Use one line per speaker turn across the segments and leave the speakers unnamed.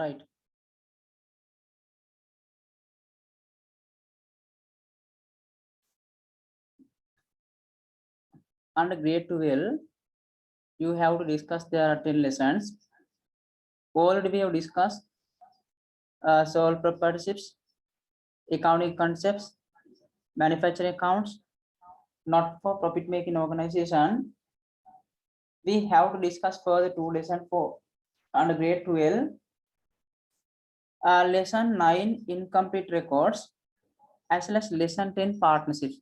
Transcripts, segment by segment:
Right. Under grade 12, you have to discuss there are 10 lessons. Already we have discussed sole proprietorships, accounting concepts, manufacturing accounts, not for profit making organization. We have to discuss further 2 lessons for under grade 12. Lesson 9 incomplete records as well as lesson 10 partnerships.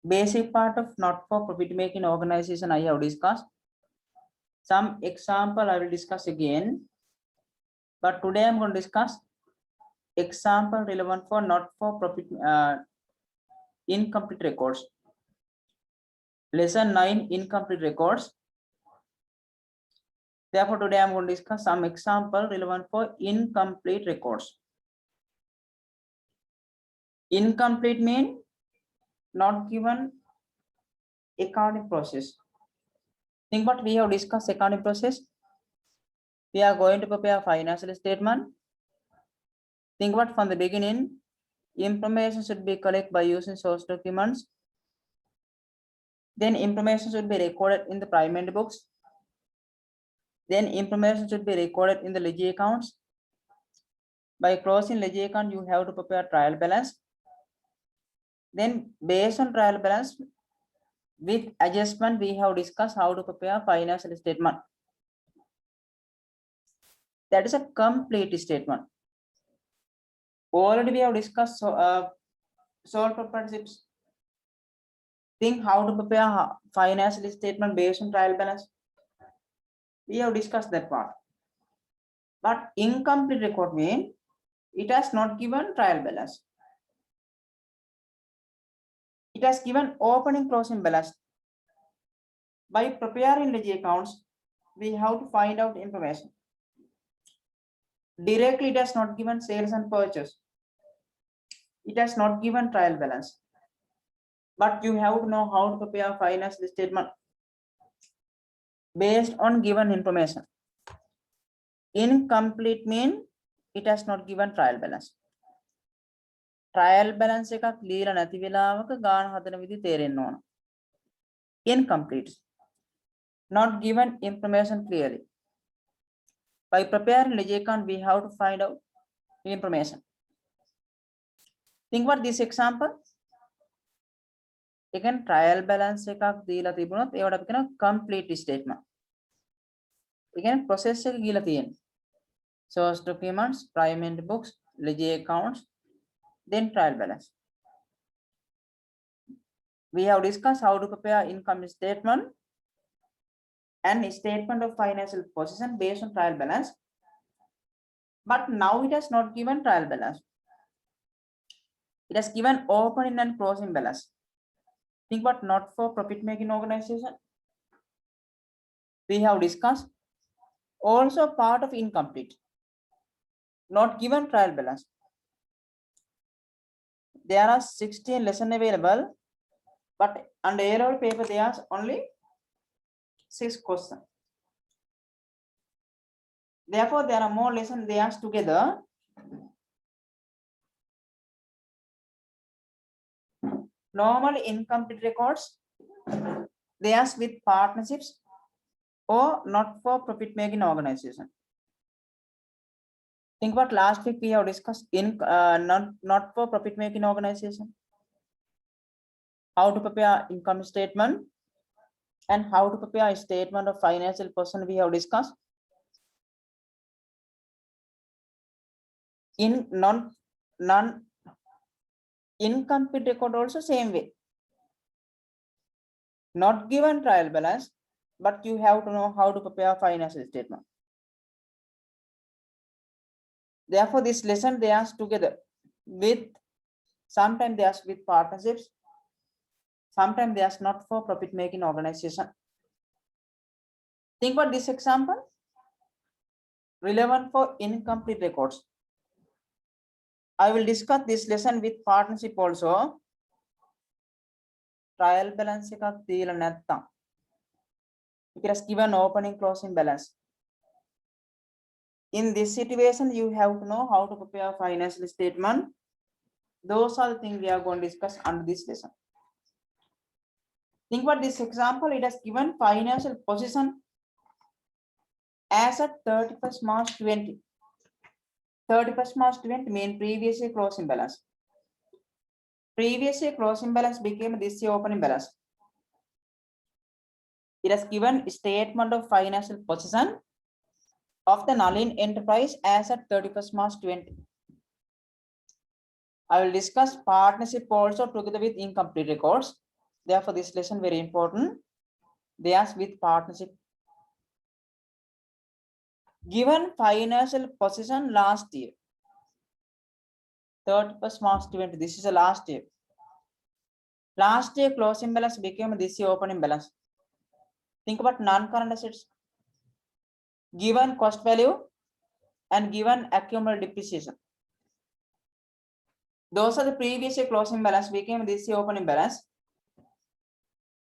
Basic part of not for profit making organization I have discussed. Some example I will discuss again, but today I'm going to discuss example relevant for not for profit incomplete records. Lesson 9 incomplete records. Therefore, today I'm going to discuss some example relevant for incomplete records. Incomplete mean not given accounting process. Think what we have discussed accounting process. We are going to prepare financial statement. Think what from the beginning, information should be collected by using source documents. Then information should be recorded in the primary books. Then information should be recorded in the ledger accounts. By closing ledger account, you have to prepare trial balance. Then based on trial balance, with adjustment, we have discussed how to prepare financial statement. That is a complete statement. Already we have discussed sole proprietorships. Think how to prepare financial statement based on trial balance. We have discussed that part. But incomplete record means it has not given trial balance. It has given opening closing balance. By preparing ledger accounts, we have to find out information. Directly, it has not given sales and purchase. It has not given trial balance. But you have to know how to prepare financial statement based on given information. Incomplete mean it has not given trial balance. Trial balance එකක් ලියලා නැති වෙලාවක ගාන හදන විදිහ තේරෙන්න ඕන. Incomplete. Not given information clearly. By preparing ledger account, we have to find out information. Think about this example. Again, trial balance එකක් දීලා තිබුණොත් ඒවට අපි කියනවා complete statement. Again, process එක ගිහලා තියෙනවා. Source documents, primary books, ledger accounts, then trial balance. We have discussed how to prepare income statement and statement of financial position based on trial balance. But now it has not given trial balance. It has given opening and closing balance. Think about not for profit making organization. We have discussed also part of incomplete. Not given trial balance. There are 16 lessons available, but under A-level paper there are only 6 questions. Therefore, there are more lessons they asked together. Normally, incomplete records they ask with partnerships or not for profit making organization. Think about last week we have discussed in not for profit making organization, how to prepare income statement and how to prepare a statement of financial person we have discussed. In non incomplete record also same way. Not given trial balance, but you have to know how to prepare financial statement. Therefore, this lesson they ask together with, sometimes they ask with partnerships, sometimes they ask not for profit making organization. Think about this example relevant for incomplete records. I will discuss this lesson with partnership also. Trial balance එකක් දීලා නැත්තම් it has given opening closing balance. In this situation, you have to know how to prepare financial statement. Those are the things we are going to discuss under this lesson. Think about this example. It has given financial position as at 31st March 20. 31st March 20 mean previous year closing balance. Previous year closing balance became this year opening balance. It has given statement of financial position of the Nalin enterprise as at 31st March 20. I will discuss partnership also together with incomplete records. Therefore, this lesson very important. They ask with partnership. Given financial position last year, 31st March 20. This is the last year. Last year closing balance became this year opening balance. Think about non-current assets. Given cost value and given accumulated depreciation. Those are the previous year closing balance became this year opening balance.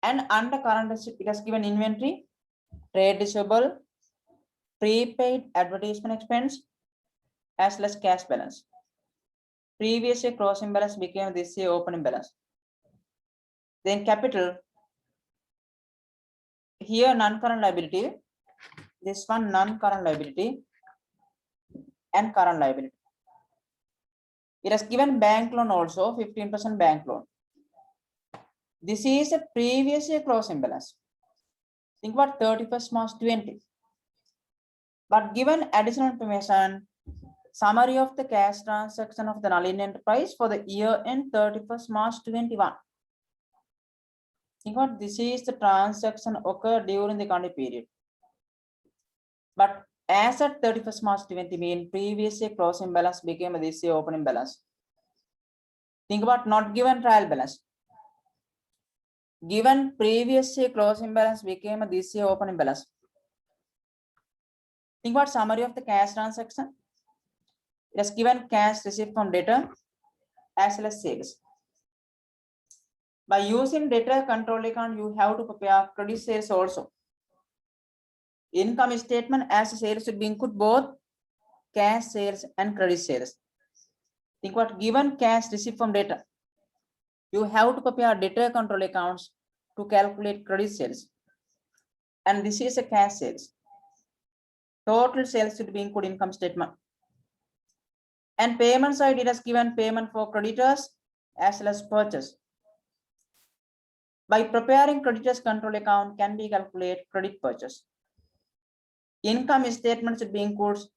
And under current asset, it has given inventory, trade receivable, prepaid advertisement expense, as well as cash balance. Previous year closing balance became this year opening balance. Then capital. Here non-current liability. This one non-current liability and current liability. It has given bank loan also, 15% bank loan. This is a previous year closing balance. Think about 31st March 20. But given additional information, summary of the cash transaction of the Nalin enterprise for the year end 31st March 21. Think about this is the transaction occurred during the current period. But as at 31st March 20 mean previous year closing balance became this year opening balance. Think about not given trial balance. Given previous year closing balance became this year opening balance. Think about summary of the cash transaction. It has given cash received from debtor as well as sales. By using debtor control account, you have to prepare credit sales also. Income statement as sales should be include both cash sales and credit sales. Think what given cash received from debtor. You have to prepare debtor control accounts to calculate credit sales. And this is a cash sales. Total sales should be included income statement. And payment side, it has given payment for creditors as well as purchase. By preparing creditors control account can be calculated credit purchase. Income statement should be includes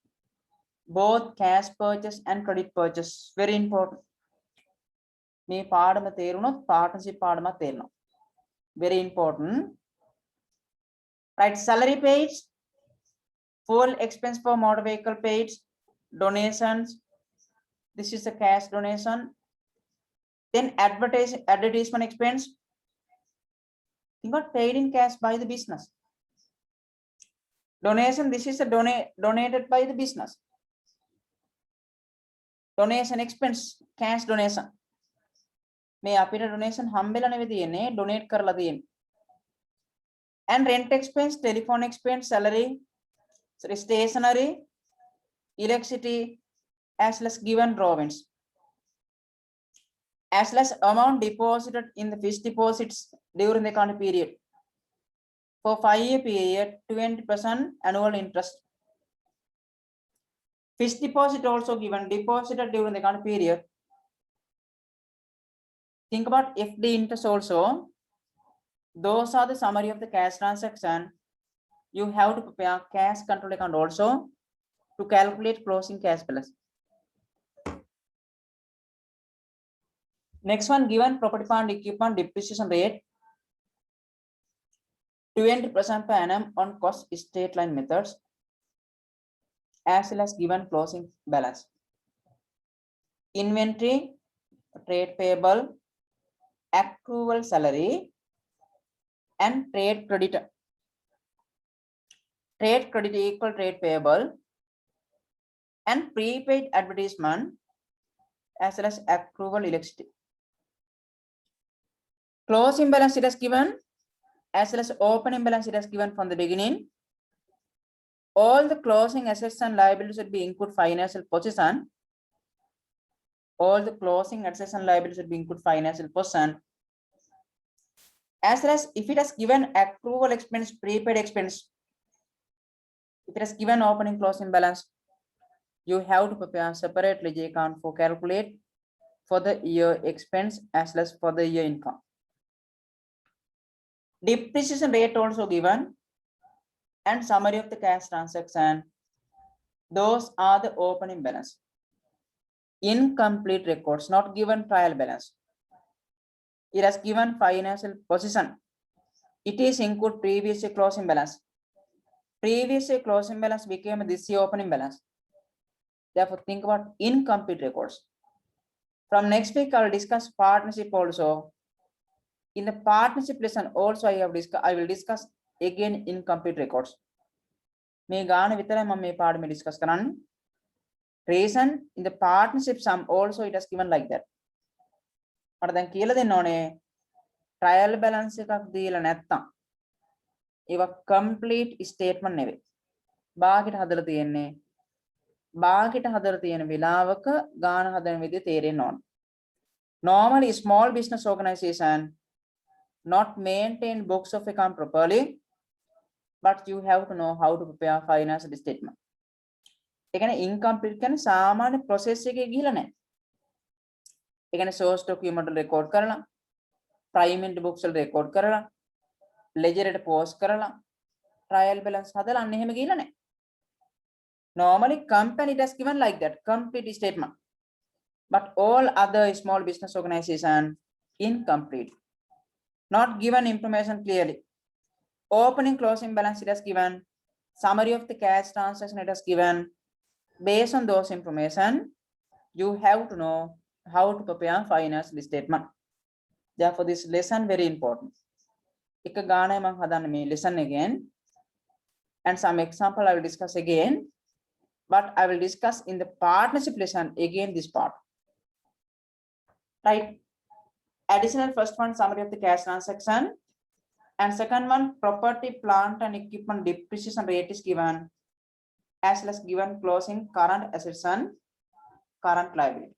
both cash purchase and credit purchase. Very important. Me paadama therunot partnership paadama therunam. Very important. Right, salary paid, fuel expense for motor vehicle paid, donations. This is the cash donation. Then advertisement expense. Think about paid in cash by the business. Donation, this is a donated by the business. Donation expense, cash donation. May appear donation hambela nevi donate karla diyenne. And rent expense, telephone expense, salary, stationery, electricity, as well as given drawings. As well as amount deposited in the fixed deposits during the current period. For 5-year period, 20% annual interest. Fixed deposit also given, deposited during the current period. Think about FD interest also. Those are the summary of the cash transaction. You have to prepare cash control account also to calculate closing cash balance. Next one, given property plant equipment depreciation rate 20% per annum on cost straight line methods, as well as given closing balance. Inventory, trade payable, accrual salary, and trade creditor. Trade credit equal trade payable, and prepaid advertisement, as well as accrual electricity. Closing balance it has given, as well as opening balance it has given from the beginning. all the closing assets and liabilities should be include financial position. All the closing assets and liabilities should be include financial position. As well as if it has given accrual expense, prepaid expense, if it has given opening closing balance, you have to prepare separate ledger account for calculate for the year expense as well as for the year income. Depreciation rate also given and summary of the cash transaction. Those are the opening balance. Incomplete records, not given trial balance. It has given financial position. It is include previous year closing balance. Previous year closing balance became this year opening balance. Therefore, think about incomplete records. From next week, I will discuss partnership also. In the partnership lesson, also I will discuss again incomplete records. මේ ගාන විතරයි මම මේ පාඩමේ discuss කරන්නේ. Reason in the partnership sum also it has given like that. මට දැන් කියලා දෙන්න ඕනේ trial balance එකක් දීලා නැත්තම් ඒවා complete statement නෙවෙයි. භාගයට හදලා තියෙන්නේ. භාගයට හදලා තියෙන වෙලාවක ගාන හදන විදිය තේරෙන්න ඕන. Normally small business organization not maintain books of account properly, but you have to know how to prepare financial statement. ඒ කියන්නේ incomplete කියන්නේ සාමාන්‍ය process එකේ ගිහිලා නැහැ. ඒ කියන්නේ source document record කරලා, prime books වල record කරලා, ledger එකට post කරලා, trial balance හදලා අන්න එහෙම ගිහිලා නැහැ. Normally company it has given like that complete statement, but all other small business organization incomplete, not given information clearly. Opening closing balance it has given, summary of the cash transaction it has given. Based on those information, you have to know how to prepare financial statement. Therefore, this lesson very important. එක ගානයි මම හදන්නේ මේ lesson again, and some example I will discuss again, but I will discuss in the partnership lesson again this part. Right? Additional first one, summary of the cash transaction, and second one, property, plant and equipment depreciation rate is given, as well as given closing current assets and current liability.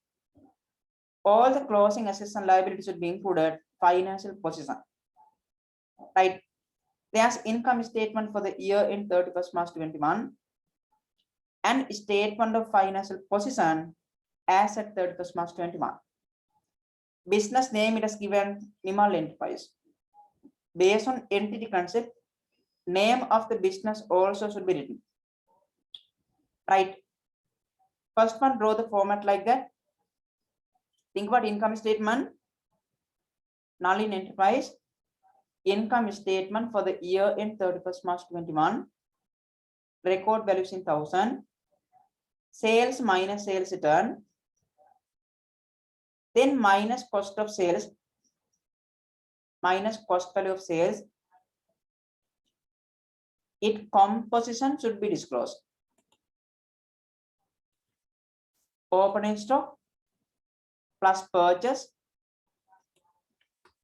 All the closing assets and liabilities should be included financial position. Right? There's income statement for the year in 31st March 21 and statement of financial position as at 31st March 21. Business name it has given Nimal Enterprise. Based on entity concept, name of the business also should be written. Right? First one, draw the format like that. Think about income statement, Nalin Enterprise, income statement for the year in 31st March 21, record values in 1000, sales minus sales return, then minus cost of sales, minus cost value of sales. Its composition should be disclosed. Opening stock plus purchase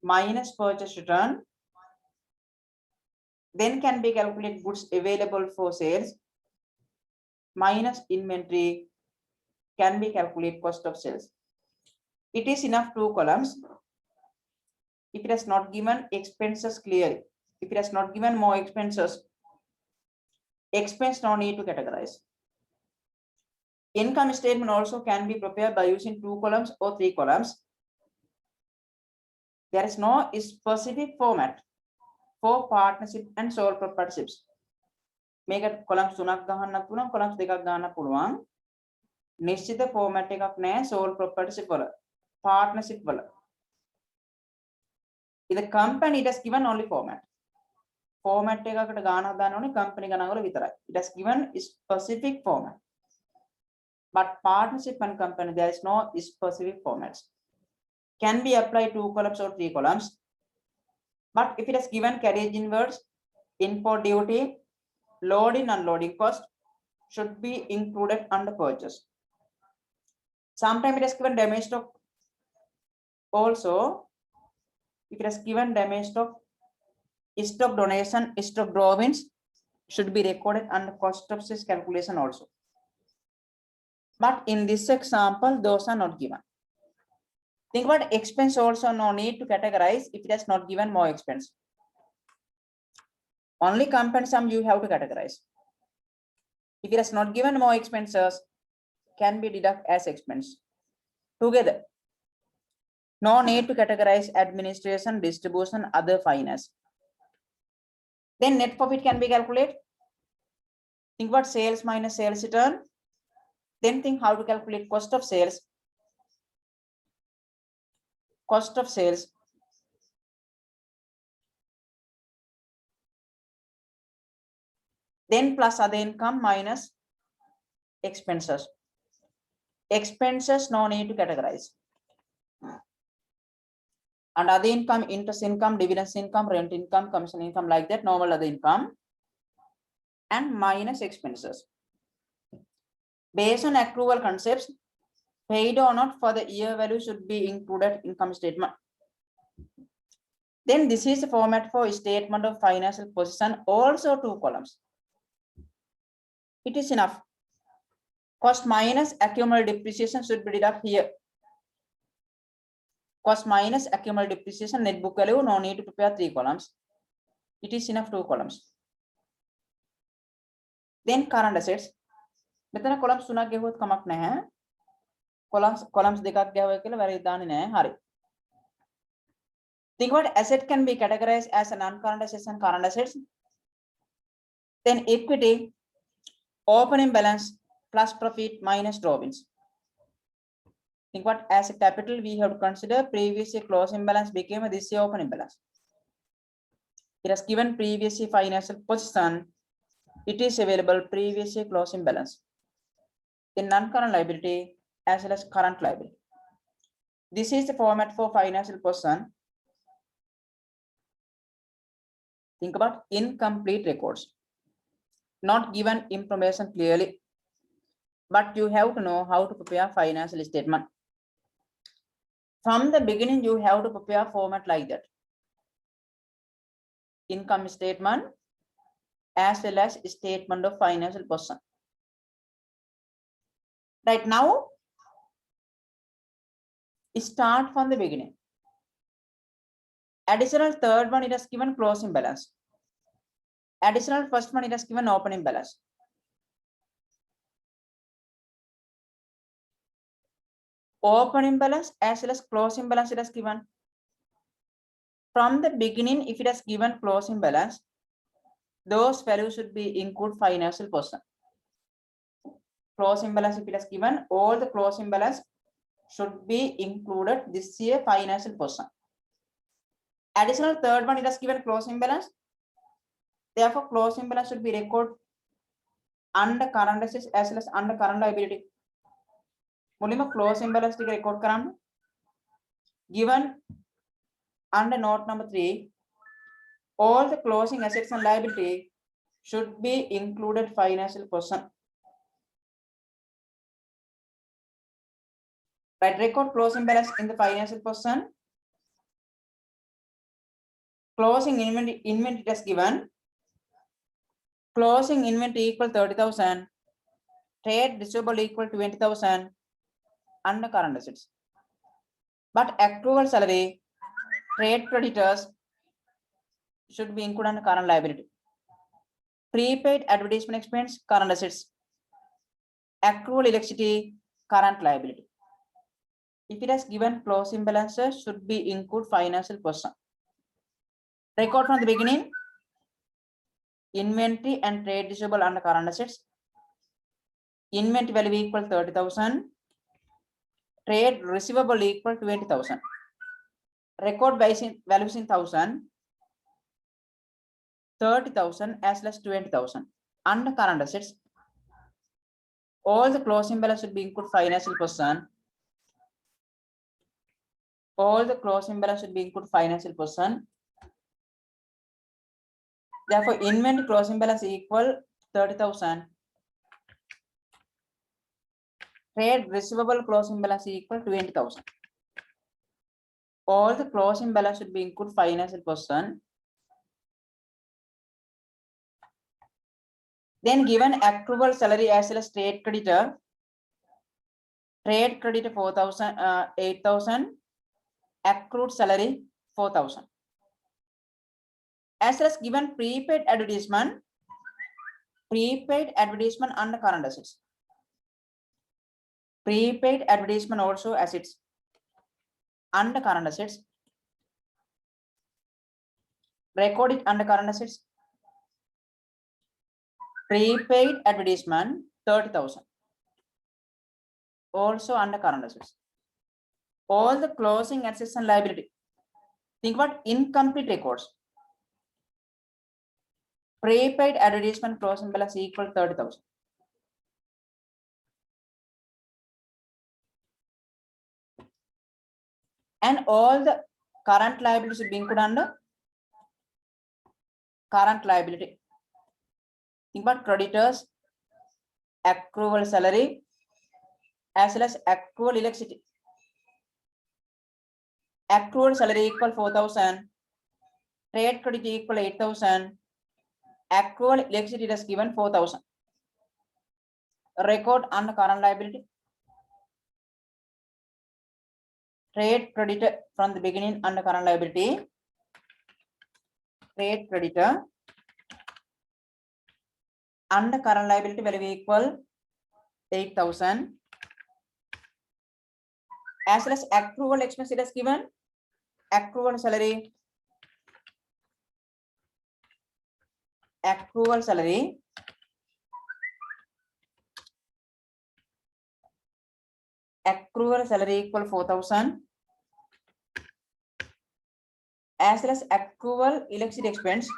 minus purchase return, then can be calculated goods available for sales minus inventory can be calculated cost of sales. It is enough 2 columns. If it has not given expenses clearly, if it has not given more expenses, expense no need to categorize. Income statement also can be prepared by using 2 columns or 3 columns. There is no specific format for partnership and sole proprietorships. මේක columns 3ක් ගහන්නත් පුළුවන්, columns 2ක් ගහන්නත් පුළුවන්. නිශ්චිත format එකක් නැහැ sole proprietorship වල, partnership වල. In the company it has given only format. Format එකකට ගාන හදාන්න ඕනේ company ගණන් වල විතරයි. It has given specific format. But partnership and company there is no specific formats. Can be applied 2 columns or 3 columns. But if it has given carriage inwards, import duty, loading and unloading cost should be included under purchase. Sometimes it has given damage stock also. If it has given damage stock donation, stock drawings should be recorded under cost of sales calculation also. But in this example, those are not given. Think about expense also, no need to categorize if it has not given more expense. Only comp and sum you have to categorize. If it has not given more expenses, can be deducted as expense together. No need to categorize administration, distribution, other finance. Then net profit can be calculated. Think about sales minus sales return. Then think how to calculate cost of sales. Cost of sales. Then plus other income minus expenses. Expenses no need to categorize. And other income, interest income, dividends income, rent income, commission income, like that, normal other income, and minus expenses. Based on accrual concepts, paid or not for the year value should be included in income statement. Then this is the format for statement of financial position, also 2 columns. It is enough. Cost minus accumulated depreciation should be deducted here. Cost minus accumulated depreciation, net book value, no need to prepare 3 columns. It is enough 2 columns. Then current assets. මෙතන columns 3ක් ගෙවුවොත් කමක් නැහැ. columns 2ක් ගෙවුවා කියලා වැරදි දාන්නේ නැහැ. හරි. Think about asset can be categorized as a non-current assets and current assets. Then equity, opening balance plus profit minus drawings. Think what as a capital we have to consider previous year closing balance became this year opening balance. It has given previous year financial position. It is available previous year closing balance. The non-current liability as well as current liability. This is the format for financial position. Think about incomplete records. Not given information clearly, but you have to know how to prepare financial statement. From the beginning, you have to prepare format like that. Income statement as well as statement of financial position. Right now, start from the beginning. Additional third one, it has given closing balance. Additional first one, it has given opening balance. Opening balance as well as closing balance it has given. From the beginning, if it has given closing balance, those values should be include financial position. Closing balance, if it has given, all the closing balance should be included this year financial position. Additional third one, it has given closing balance. Therefore, closing balance should be recorded under current assets as well as under current liability. Mulima closing balance to record karan. Given under note number 3, all the closing assets and liability should be included financial position. Right, record closing balance in the financial position. Closing inventory is given. Closing inventory equal 30,000. Trade receivable equal 20,000 under current assets. But accrual salary, trade creditors should be included under current liability. Prepaid advertisement expense, current assets. Accrual electricity, current liability. If it has given closing balances, should be include financial position. Record from the beginning. Inventory and trade receivable under current assets. Inventory value equal 30,000. Trade receivable equal 20,000. Record values in 1,000. 30,000 as well as 20,000 under current assets. All the closing balance should be include financial position. All the closing balance should be include financial position. Therefore, inventory closing balance equal 30,000. Trade receivable closing balance equal 20,000. All the closing balance should be include financial position. Then given accrual salary as well as trade creditor. Trade creditor 4,000, 8,000. Accrued salary 4,000. As well as given prepaid advertisement under current assets. Prepaid advertisement also assets under current assets. Record it under current assets. Prepaid advertisement 30,000. Also under current assets. All the closing assets and liability. Think about incomplete records. Prepaid advertisement closing balance equal 30,000. And all the current liabilities being put under current liability. Think about creditors, accrual salary, as well as accrual electricity. Accrual salary equal 4,000. Trade credit equal 8,000. Accrual electricity is given 4,000. Record under current liability. Trade creditor from the beginning under current liability. Trade creditor under current liability value equal 8,000. As well as accrual expense it is given. Accrual salary. Accrual salary. Accrual salary equal 4,000. As well as accrual electricity expense.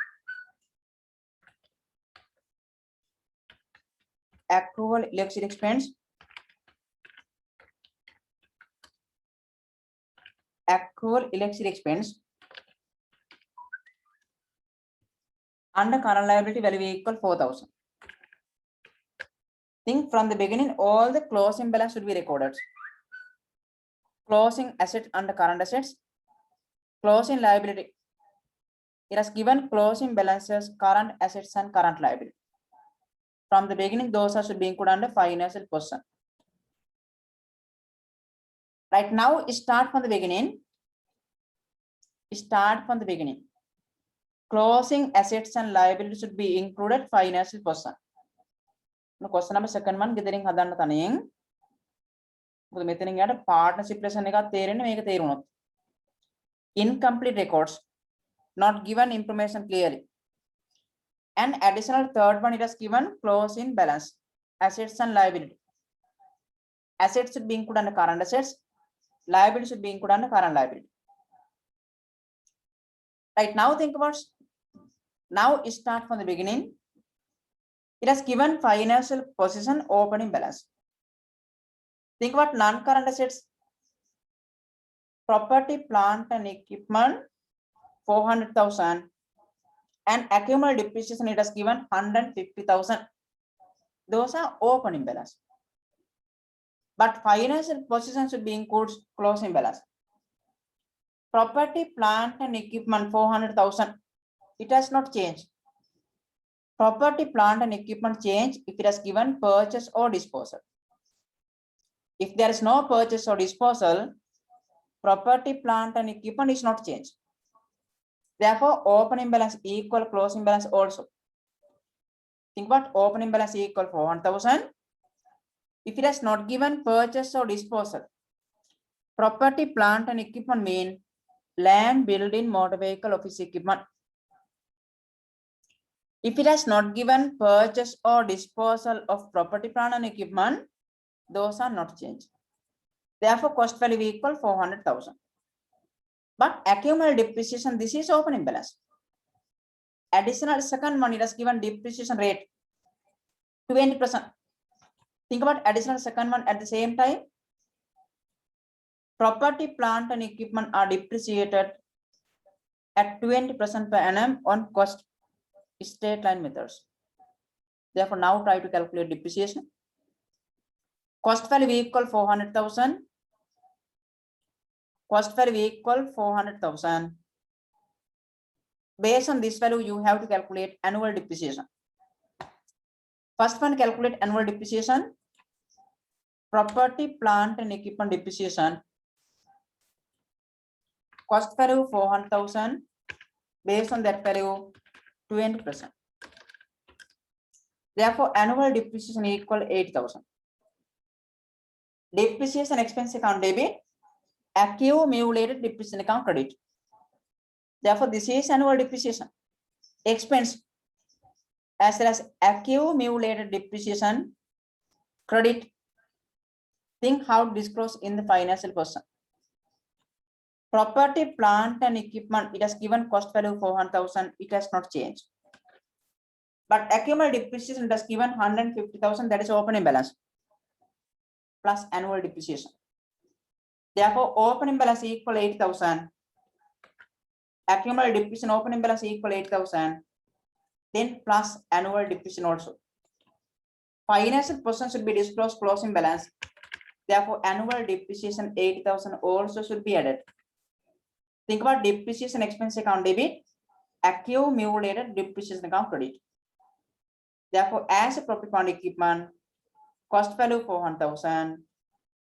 Accrual electricity expense. Accrual electricity expense under current liability value equal 4,000. Think from the beginning all the closing balance should be recorded. Closing asset under current assets. Closing liability. It has given closing balances, current assets and current liability. From the beginning, those are should be included under financial position. Right now, start from the beginning. Start from the beginning. Closing assets and liability should be included financial position. Now, question number second one, gathering hadana taning. Partnership lesson incomplete records, not given information clearly. And additional third one, it has given closing balance, assets and liability. Assets should be included under current assets, liability should be included under current liability. Right now, think about, now start from the beginning. It has given financial position, opening balance. Think about non-current assets. Property, plant and equipment 400,000 and accumulated depreciation it has given 150,000. Those are opening balance. But financial position should be includes closing balance. Property, plant and equipment 400,000. It has not changed. Property, plant and equipment change if it has given purchase or disposal. If there is no purchase or disposal, property, plant and equipment is not changed. Therefore, opening balance equal closing balance also. Think about opening balance equal 400,000. If it has not given purchase or disposal, property, plant and equipment mean land, building, motor vehicle, office equipment. If it has not given purchase or disposal of property, plant and equipment, those are not changed. Therefore, cost value equal 400,000. But accumulated depreciation, this is opening balance. Additional second one, it has given depreciation rate 20%. Think about additional second one at the same time. Property, plant and equipment are depreciated at 20% per annum on cost straight line methods. Therefore, now try to calculate depreciation. Cost value equal 400,000. Cost value equal 400,000. Based on this value, you have to calculate annual depreciation. First one, calculate annual depreciation. Property, plant and equipment depreciation. Cost value 400,000. Based on that value, 20%. Therefore, annual depreciation equal 8,000. Depreciation expense account debit, accumulated depreciation account credit. Therefore, this is annual depreciation expense as well as accumulated depreciation credit. Think how to disclose in the financial person. Property, plant and equipment, it has given cost value 400,000, it has not changed. But accumulated depreciation it has given 150,000, that is opening balance plus annual depreciation. Therefore, opening balance equal 8,000. Accumulated depreciation opening balance equal 8,000. Then plus annual depreciation also. Financial position should be disclosed closing balance. Therefore, annual depreciation 8,000 also should be added. Think about depreciation expense account debit, accumulated depreciation account credit. Therefore, as a property, plant, equipment, cost value 400,000,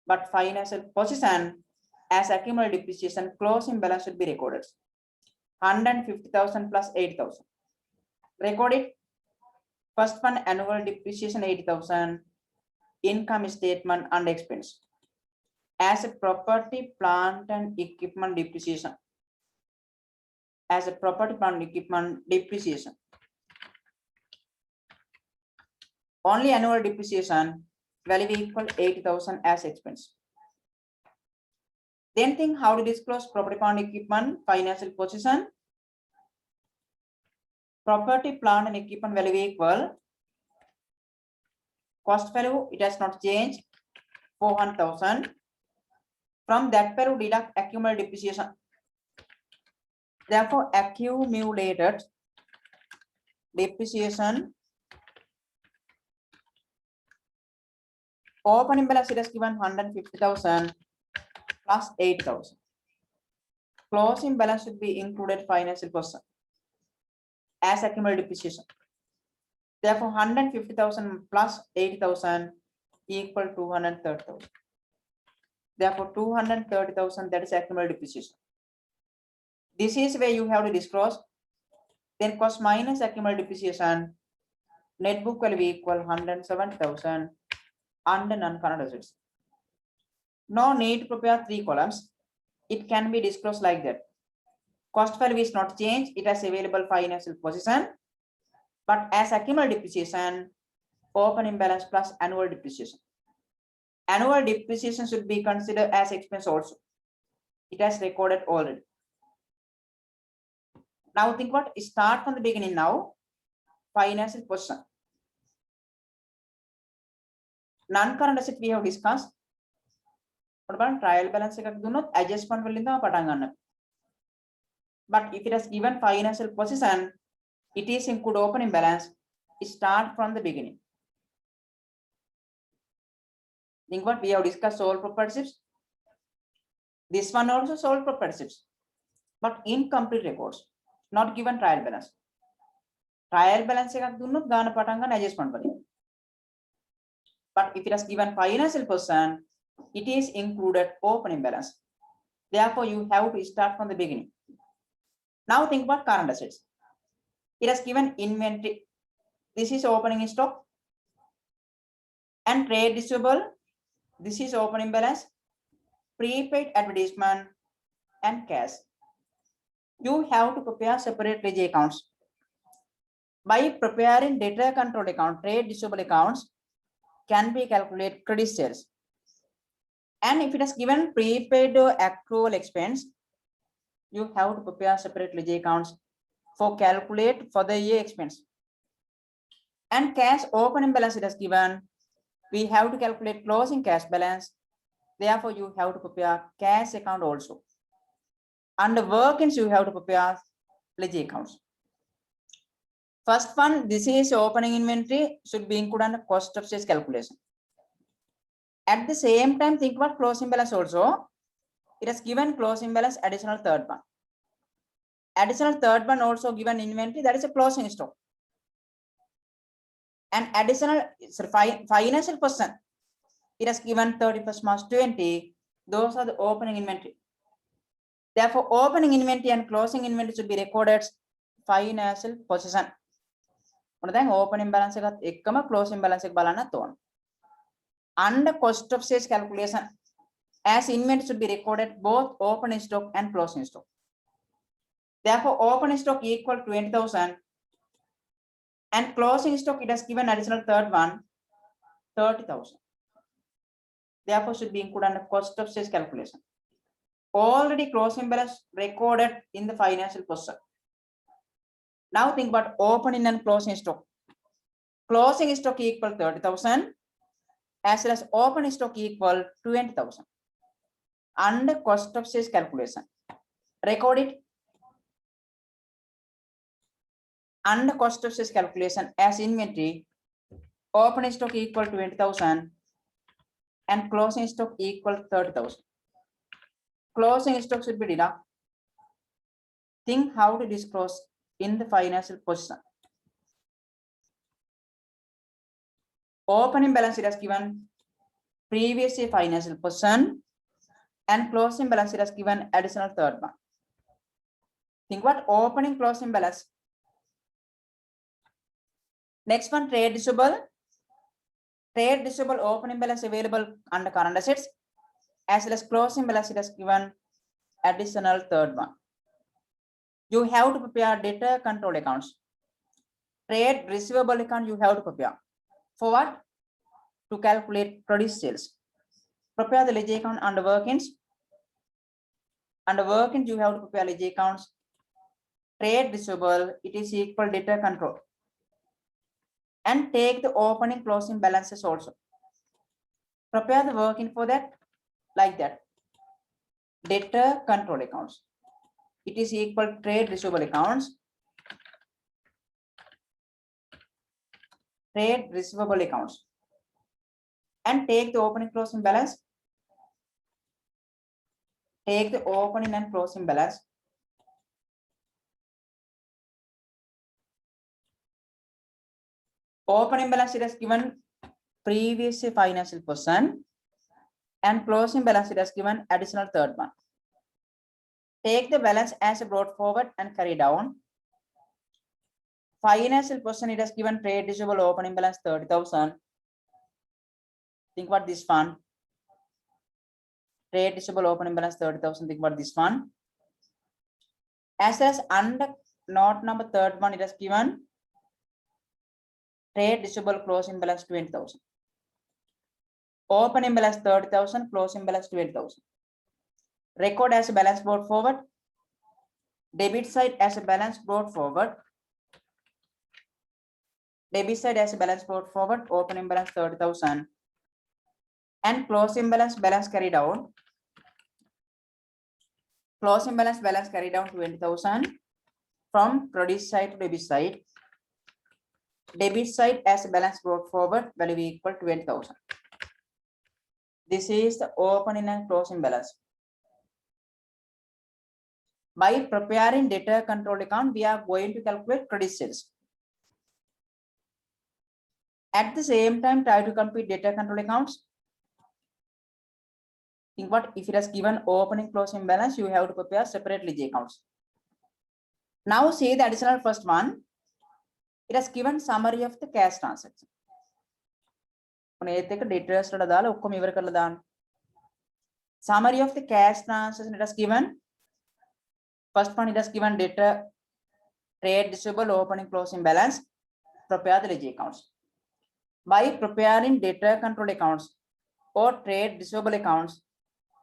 but financial position as accumulated depreciation closing balance should be recorded. 150,000 plus 8,000. Recorded. First one, annual depreciation 80,000, income statement and expense. As a property, plant and equipment depreciation. As a property, plant and equipment depreciation. Only annual depreciation value equal 80,000 as expense. Then think how to disclose property, plant, equipment, financial position. Property, plant and equipment value equal. Cost value, it has not changed, 400,000. From that value, deduct accumulated depreciation. Therefore, accumulated depreciation. Opening balance it has given 150,000 plus 8,000. Closing balance should be included financial position as accumulated depreciation. Therefore, 150,000 plus 80,000 equal 230,000. Therefore, 230,000, that is accumulated depreciation. This is where you have to disclose. Then cost minus accumulated depreciation. Net book value equal 107,000 under non-current assets. No need to prepare 3 columns. It can be disclosed like that. Cost value is not changed. It has available financial position. But as accumulated depreciation, opening balance plus annual depreciation. Annual depreciation should be considered as expense also. It has recorded already. Now think what? Start from the beginning now. Financial position. Non-current asset we have discussed. What about trial balance? Adjustment will. But if it has given financial position, it is include opening balance. Start from the beginning. Think what we have discussed sole proprietorships. This one also sole proprietorships, but incomplete records, not given trial balance. Trial balance adjustment. But if it has given financial position, it is included opening balance. Therefore, you have to start from the beginning. Now think about current assets. It has given inventory. This is opening stock and trade receivable. This is opening balance, prepaid advertisement and cash. You have to prepare separate ledger accounts. By preparing debtor control account, trade receivable accounts can be calculated credit sales. And if it has given prepaid accrual expense, you have to prepare separate ledger accounts for calculate for the year expense. And cash opening balance it has given, we have to calculate closing cash balance. Therefore, you have to prepare cash account also. Under workings, you have to prepare ledger accounts. First one, this is opening inventory, should be included under cost of sales calculation. At the same time, think about closing balance also. It has given closing balance additional third one. Additional third one also given inventory, that is a closing stock. and additional financial position, it has given 31st March 20. Those are the opening inventory. Therefore, opening inventory and closing inventory should be recorded financial position. Then opening balance ekama closing balance balana ton. Under cost of sales calculation, as inventory should be recorded both opening stock and closing stock. Therefore, opening stock equal to 20,000 and closing stock it has given additional third one 30,000. Therefore, should be included under cost of sales calculation. Already closing balance recorded in the financial position. Now think about opening and closing stock. Closing stock equal 30,000 as well as opening stock equal 20,000. Under cost of sales calculation, record it under cost of sales calculation as inventory. Opening stock equal 20,000 and closing stock equal 30,000. Closing stock should be deducted. Think how to disclose in the financial position. Opening balance it has given previous year financial position and closing balance it has given additional third one. Think what opening closing balance. Next one, trade receivable. Trade receivable opening balance available under current assets as well as closing balance it has given additional third one. You have to prepare debtor control accounts. Trade receivable account you have to prepare. For what? To calculate credit sales. Prepare the ledger account under workings. Under workings you have to prepare ledger accounts. Trade receivable it is equal debtor control. And take the opening closing balances also. Prepare the working for that like that. Debtor control accounts. It is equal trade receivable accounts. Trade receivable accounts. And take the opening closing balance. Take the opening and closing balance. Opening balance it has given previous financial position and closing balance it has given additional third one. Take the balance as brought forward and carry down. Financial position it has given trade receivable opening balance 30,000. Think about this one. Trade receivable opening balance 30,000. Think about this one. As well as under note number third one it has given trade receivable closing balance 20,000. Opening balance 30,000, closing balance 20,000. Record as a balance brought forward. Debit side as a balance brought forward. Debit side as a balance brought forward. Opening balance 30,000 and closing balance carried down. Closing balance carried down 20,000 from credit side to debit side. Debit side as a balance brought forward value equal 20,000. This is the opening and closing balance. By preparing debtor control account, we are going to calculate credit sales. At the same time, try to complete debtor control accounts. Think what if it has given opening closing balance, you have to prepare separate ledger accounts. Now see the additional first one. It has given summary of the cash transaction. Summary of the cash transaction it has given. First one it has given debtor, trade receivable, opening closing balance. Prepare the ledger accounts. By preparing debtor control accounts or trade receivable accounts,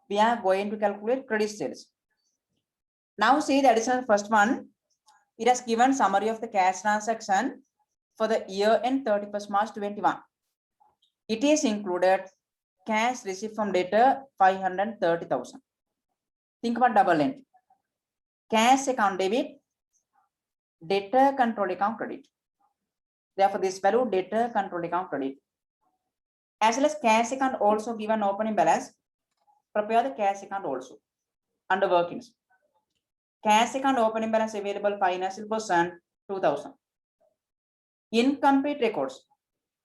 we are going to calculate credit sales. Now see the additional first one. It has given summary of the cash transaction for the year end 31st March 21. It is included cash received from debtor 530,000. Think about double entry. Cash account debit, debtor control account credit. Therefore, this value debtor control account credit. As well as cash account also given opening balance. Prepare the cash account also under workings. Cash account opening balance available financial position 2,000. Incomplete records.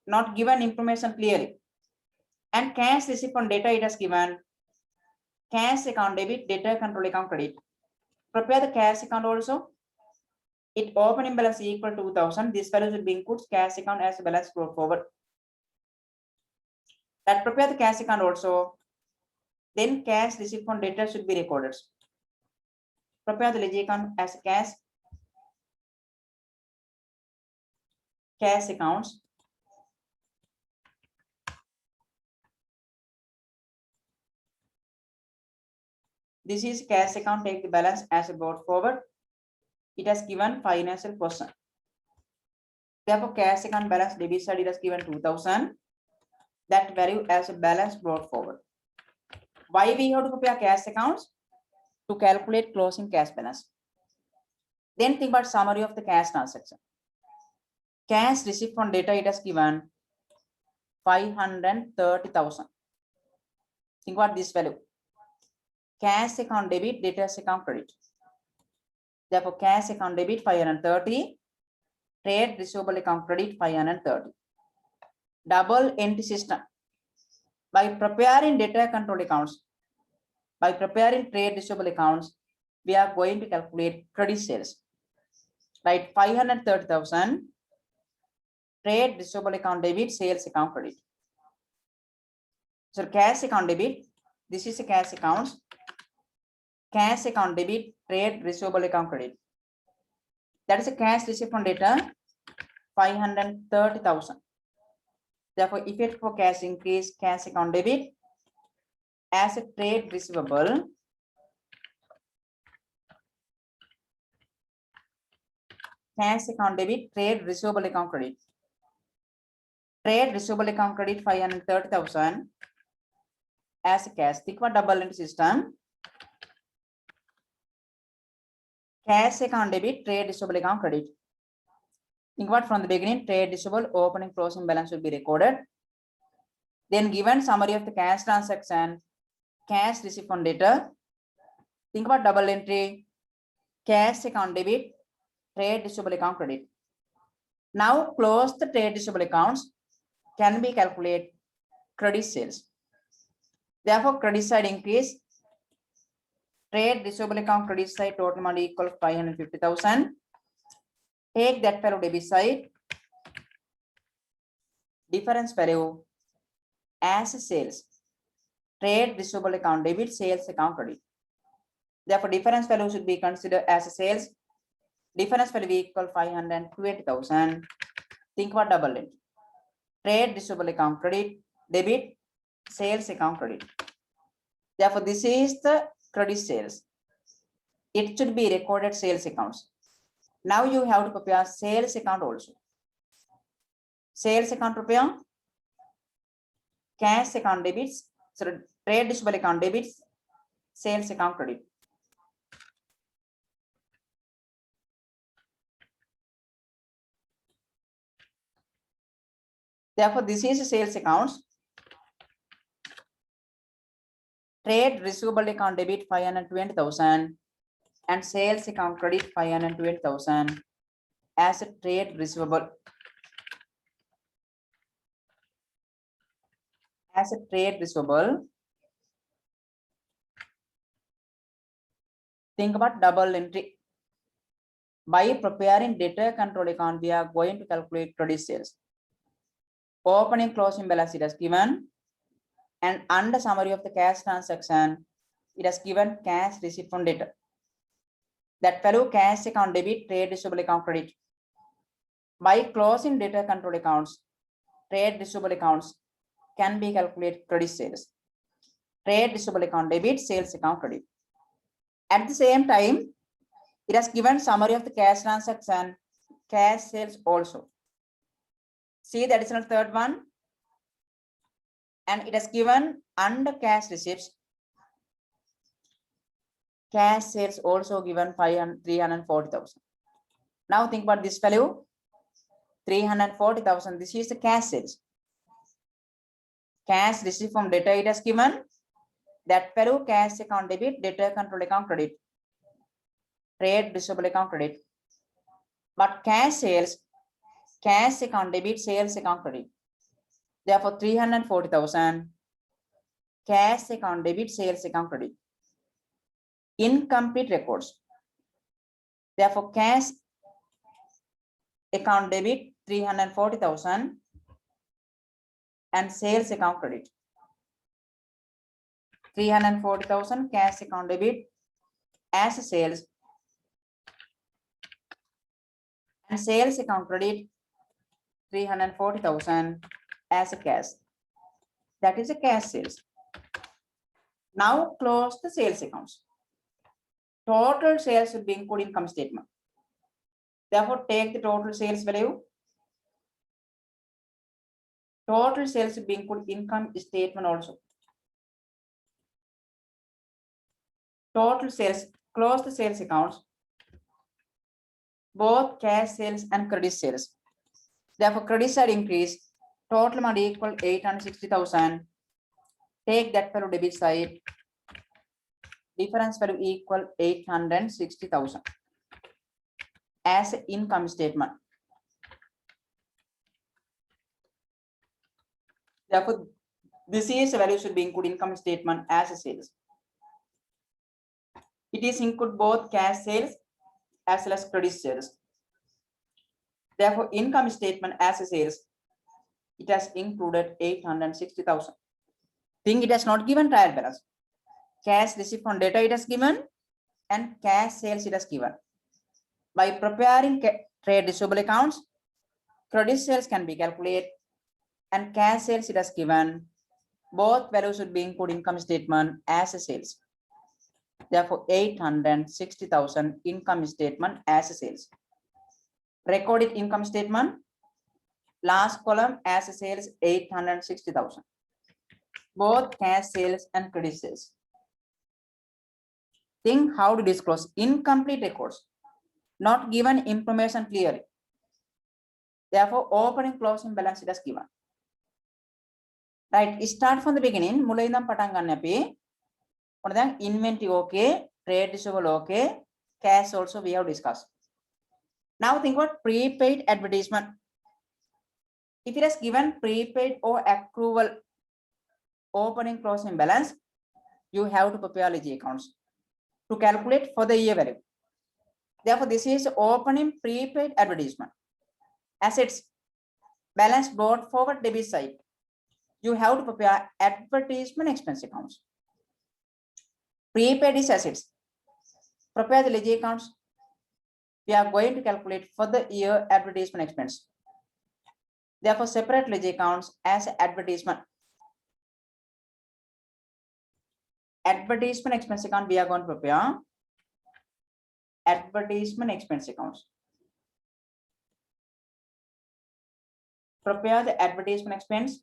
not given information clearly. And cash receipt from data, it has given cash account debit, debtor control account credit. Prepare the cash account also. It opening balance equal to 2000. This value should be includes cash account as balance brought forward. That prepare the cash account also. Then cash receipt from debtor should be recorded. Prepare the ledger account as cash accounts. This is cash account, take the balance as brought forward. It has given financial position. Therefore, cash account balance debit side, it has given 2000. That value as a balance brought forward. Why we have to prepare cash accounts? To calculate closing cash balance. Then think about summary of the cash transaction. Cash received from data, it has given 530,000. Think about this value. Cash account debit, debtors account credit. Therefore, cash account debit 530, trade receivable account credit 530. Double entry system. By preparing debtor control accounts, by preparing trade receivable accounts, we are going to calculate credit sales. Right, 530,000, trade receivable account debit, sales account credit. So cash account debit, this is a cash accounts. Cash account debit, trade receivable account credit. That is a cash received from data, 530,000. Therefore, effect for cash increase, cash account debit as a trade receivable. Cash account debit, trade receivable account credit. Trade receivable account credit 530,000 as a cash. Think about double entry system. Cash account debit, trade receivable account credit. Think about from the beginning, trade receivable opening closing balance will be recorded. Then given summary of the cash transaction, cash received from debtor. Think about double entry, cash account debit, trade receivable account credit. Now close the trade receivable accounts can be calculated credit sales. Therefore, credit side increase. Trade receivable account credit side total amount equal 550,000. Take that value debit side. Difference value as sales. Trade receivable account debit, sales account credit. Therefore, difference value should be considered as sales. Difference value equal 520,000. Think about double entry. Trade receivable account credit, debit, sales account credit. Therefore, this is the credit sales. It should be recorded sales accounts. Now you have to prepare sales account also. Sales account prepare. Cash account debits, so trade receivable account debits, sales account credit. Therefore, this is sales accounts. Trade receivable account debit 520,000 and sales account credit 520,000 as a trade receivable. As a trade receivable. Think about double entry. By preparing debtor control account, we are going to calculate credit sales. Opening closing balance it has given, and under summary of the cash transaction, it has given cash receipt from debtor. That value cash account debit, trade receivable account credit. By closing debtor control accounts, trade receivable accounts can be calculated credit sales. Trade receivable account debit, sales account credit. At the same time, it has given summary of the cash transaction, cash sales also. See the additional third one. And it has given under cash receipts, cash sales also given 340,000. Now think about this value, 340,000. This is the cash sales. Cash received from debtor it has given. That value cash account debit, debtor control account credit, trade receivable account credit. But cash sales, cash account debit, sales account credit. Therefore, 340,000 cash account debit, sales account credit. Incomplete records. Therefore, cash account debit 340,000 and sales account credit. 340,000 cash account debit as sales and sales account credit 340,000 as a cash. That is a cash sales. Now close the sales accounts. Total sales will be included in income statement. Therefore, take the total sales value. Total sales will be included in income statement also. Total sales, close the sales accounts, both cash sales and credit sales. Therefore, credit side increase, total amount equal 860,000. Take that value debit side, difference value equal 860,000 as an income statement. Therefore, this is the value should be included income statement as a sales. It is include both cash sales as well as credit sales. Therefore, income statement as a sales, it has included 860,000. Think it has not given trial balance. Cash receipt from data it has given and cash sales it has given. By preparing trade receivable accounts, credit sales can be calculated and cash sales it has given. Both values should be included income statement as a sales. Therefore, 860,000 income statement as a sales. Recorded income statement, last column as a sales 860,000. Both cash sales and credit sales. Think how to disclose incomplete records, not given information clearly. Therefore, opening closing balance it has given. Right, start from the beginning. Mulai indam patan ganna api. Then inventory okay, trade receivable okay, cash also we have discussed. Now think about prepaid advertisement. If it has given prepaid or accrual opening closing balance, you have to prepare ledger accounts to calculate for the year value. Therefore, this is opening prepaid advertisement. Assets balance brought forward debit side. You have to prepare advertisement expense accounts. Prepaid is assets. Prepare the ledger accounts. We are going to calculate for the year advertisement expense. Therefore, separate ledger accounts as advertisement. Advertisement expense account we are going to prepare. Advertisement expense accounts. Prepare the advertisement expense.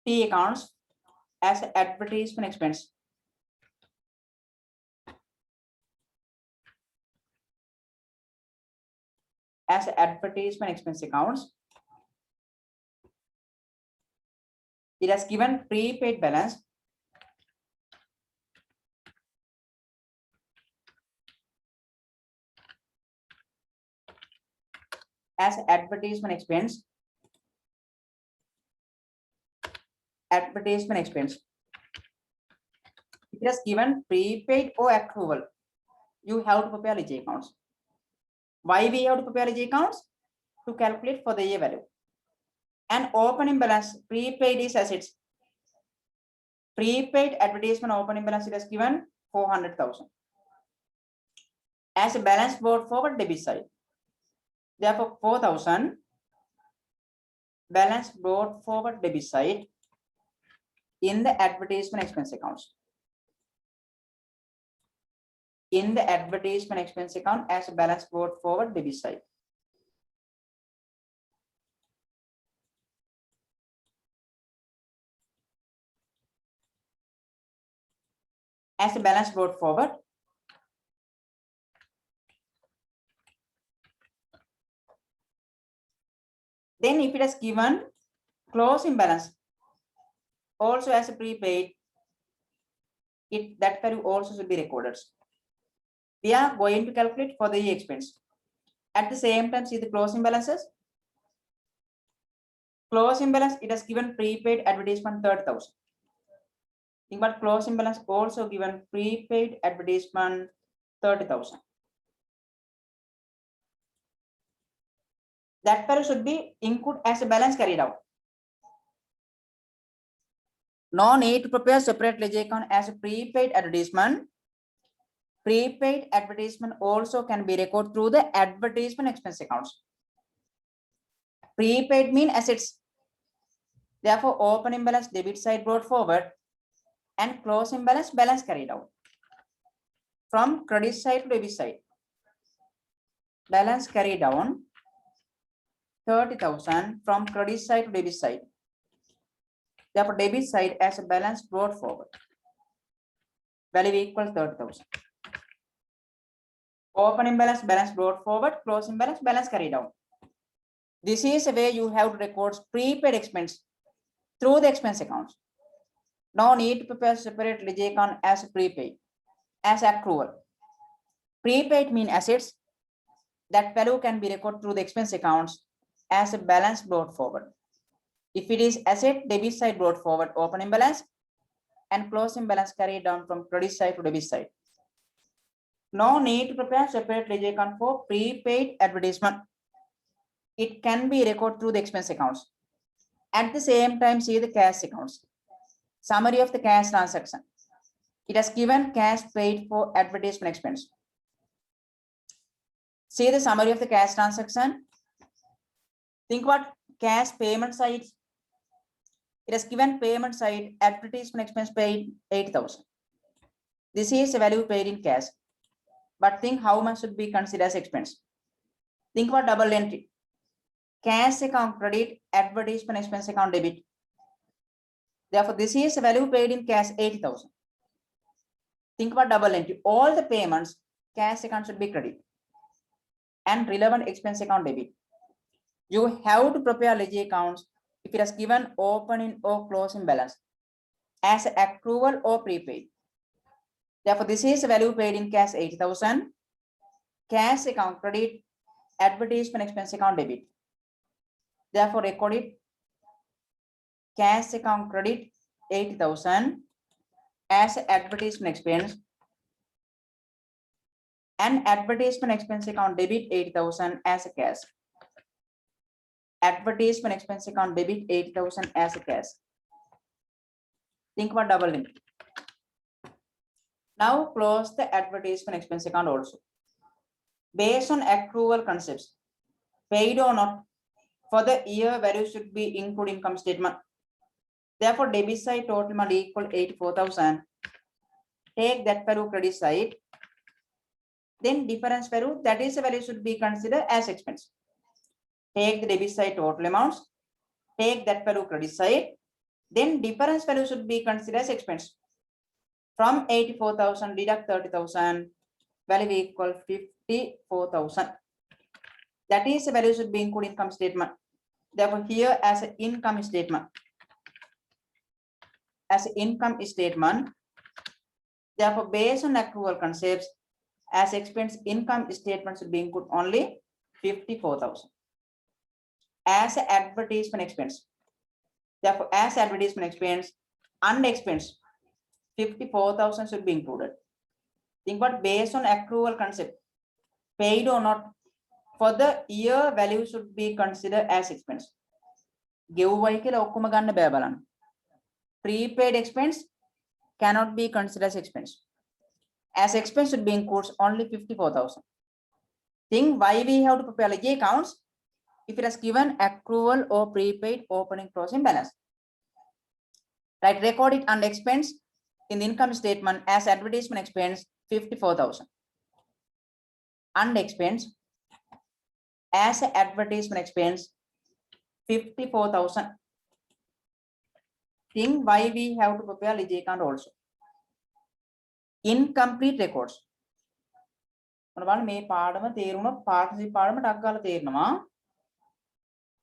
T accounts as advertisement expense. As advertisement expense accounts, it has given prepaid balance as advertisement expense. Advertisement expense. It has given prepaid or accrual. You have to prepare ledger accounts. Why we have to prepare ledger accounts? To calculate for the year value. And opening balance, prepaid is assets. Prepaid advertisement opening balance it has given 400,000. As a balance brought forward debit side. Therefore, 4,000 balance brought forward debit side in the advertisement expense accounts. In the advertisement expense account as a balance brought forward debit side. As a balance brought forward. Then if it has given closing balance also as a prepaid, that value also should be recorded. We are going to calculate for the expense. At the same time, see the closing balances. Closing balance, it has given prepaid advertisement 30,000. Think about closing balance also given prepaid advertisement 30,000. That value should be included as a balance carried out. No need to prepare separate ledger account as a prepaid advertisement. Prepaid advertisement also can be recorded through the advertisement expense accounts. Prepaid mean assets. Therefore, opening balance debit side brought forward and closing balance carried out. From credit side to debit side. Balance carried down 30,000 from credit side to debit side. Therefore, debit side as a balance brought forward. Value equal 30,000. Opening balance brought forward, closing balance carried down. This is a way you have to record prepaid expense through the expense accounts. No need to prepare separate ledger account as a prepaid, as accrual. Prepaid mean assets. That value can be recorded through the expense accounts as a balance brought forward. If it is asset, debit side brought forward, opening balance, and closing balance carried down from credit side to debit side. No need to prepare separate ledger account for prepaid advertisement. It can be recorded through the expense accounts. At the same time, see the cash accounts. Summary of the cash transaction. It has given cash paid for advertisement expense. See the summary of the cash transaction. Think about cash payment side. It has given payment side advertisement expense paid 8,000. This is a value paid in cash. But think how much should be considered as expense. Think about double entry. Cash account credit, advertisement expense account debit. Therefore, this is a value paid in cash 80,000. Think about double entry. All the payments, cash account should be credit and relevant expense account debit. You have to prepare ledger accounts if it has given opening or closing balance as accrual or prepaid. Therefore, this is a value paid in cash 80,000. Cash account credit, advertisement expense account debit. Therefore, recorded cash account credit 80,000 as advertisement expense and advertisement expense account debit 80,000 as a cash. Advertisement expense account debit 80,000 as a cash. Think about double entry. Now close the advertisement expense account also. Based on accrual concepts, paid or not, for the year value should be included income statement. Therefore, debit side total amount equal 84,000. Take that value credit side. Then difference value, that is the value should be considered as expense. Take the debit side total amounts. Take that value credit side. Then difference value should be considered as expense. From 84,000 deduct 30,000, value equal 54,000. That is the value should be included income statement. Therefore, here as an income statement. As an income statement. Therefore, based on accrual concepts, as expense income statement should be included only 54,000. As an advertisement expense. Therefore, as advertisement expense, unexpense 54,000 should be included. Think about based on accrual concept, paid or not, for the year value should be considered as expense. Prepaid expense cannot be considered as expense. As expense should be included only 54,000. Think why we have to prepare ledger accounts if it has given accrual or prepaid opening closing balance. Right, record it under expense in the income statement as advertisement expense 54,000. Under expense as advertisement expense 54,000. Think why we have to prepare ledger account also. Incomplete records. May partnership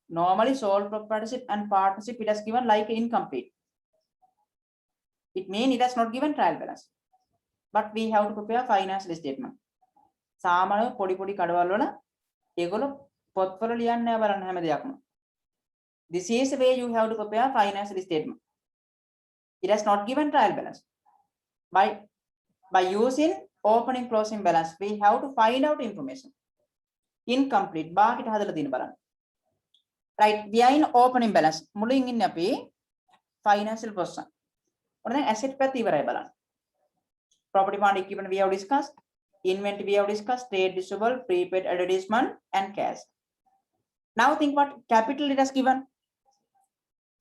normally sole proprietorship and partnership it has given like incomplete. It means it has not given trial balance. But we have to prepare financial statement. සාමාන්‍ය පොඩි කඩවල වල ඒගොල්ලෝ පොත්වල ලියන්නේ බලන්න හැම දෙයක්ම. This is the way you have to prepare financial statement. It has not given trial balance. By using opening closing balance, we have to find out information. Incomplete. Baaki hadala dina බලන්න. Right. We are in opening balance. මුලින් ඉන්නේ අපි financial position. ඔන්න දැන් asset පැත්ත ඉවරයි බලන්න. Property plant equipment we have discussed. Inventory we have discussed. Trade receivable, prepaid advertisement, and cash. Now think what capital it has given.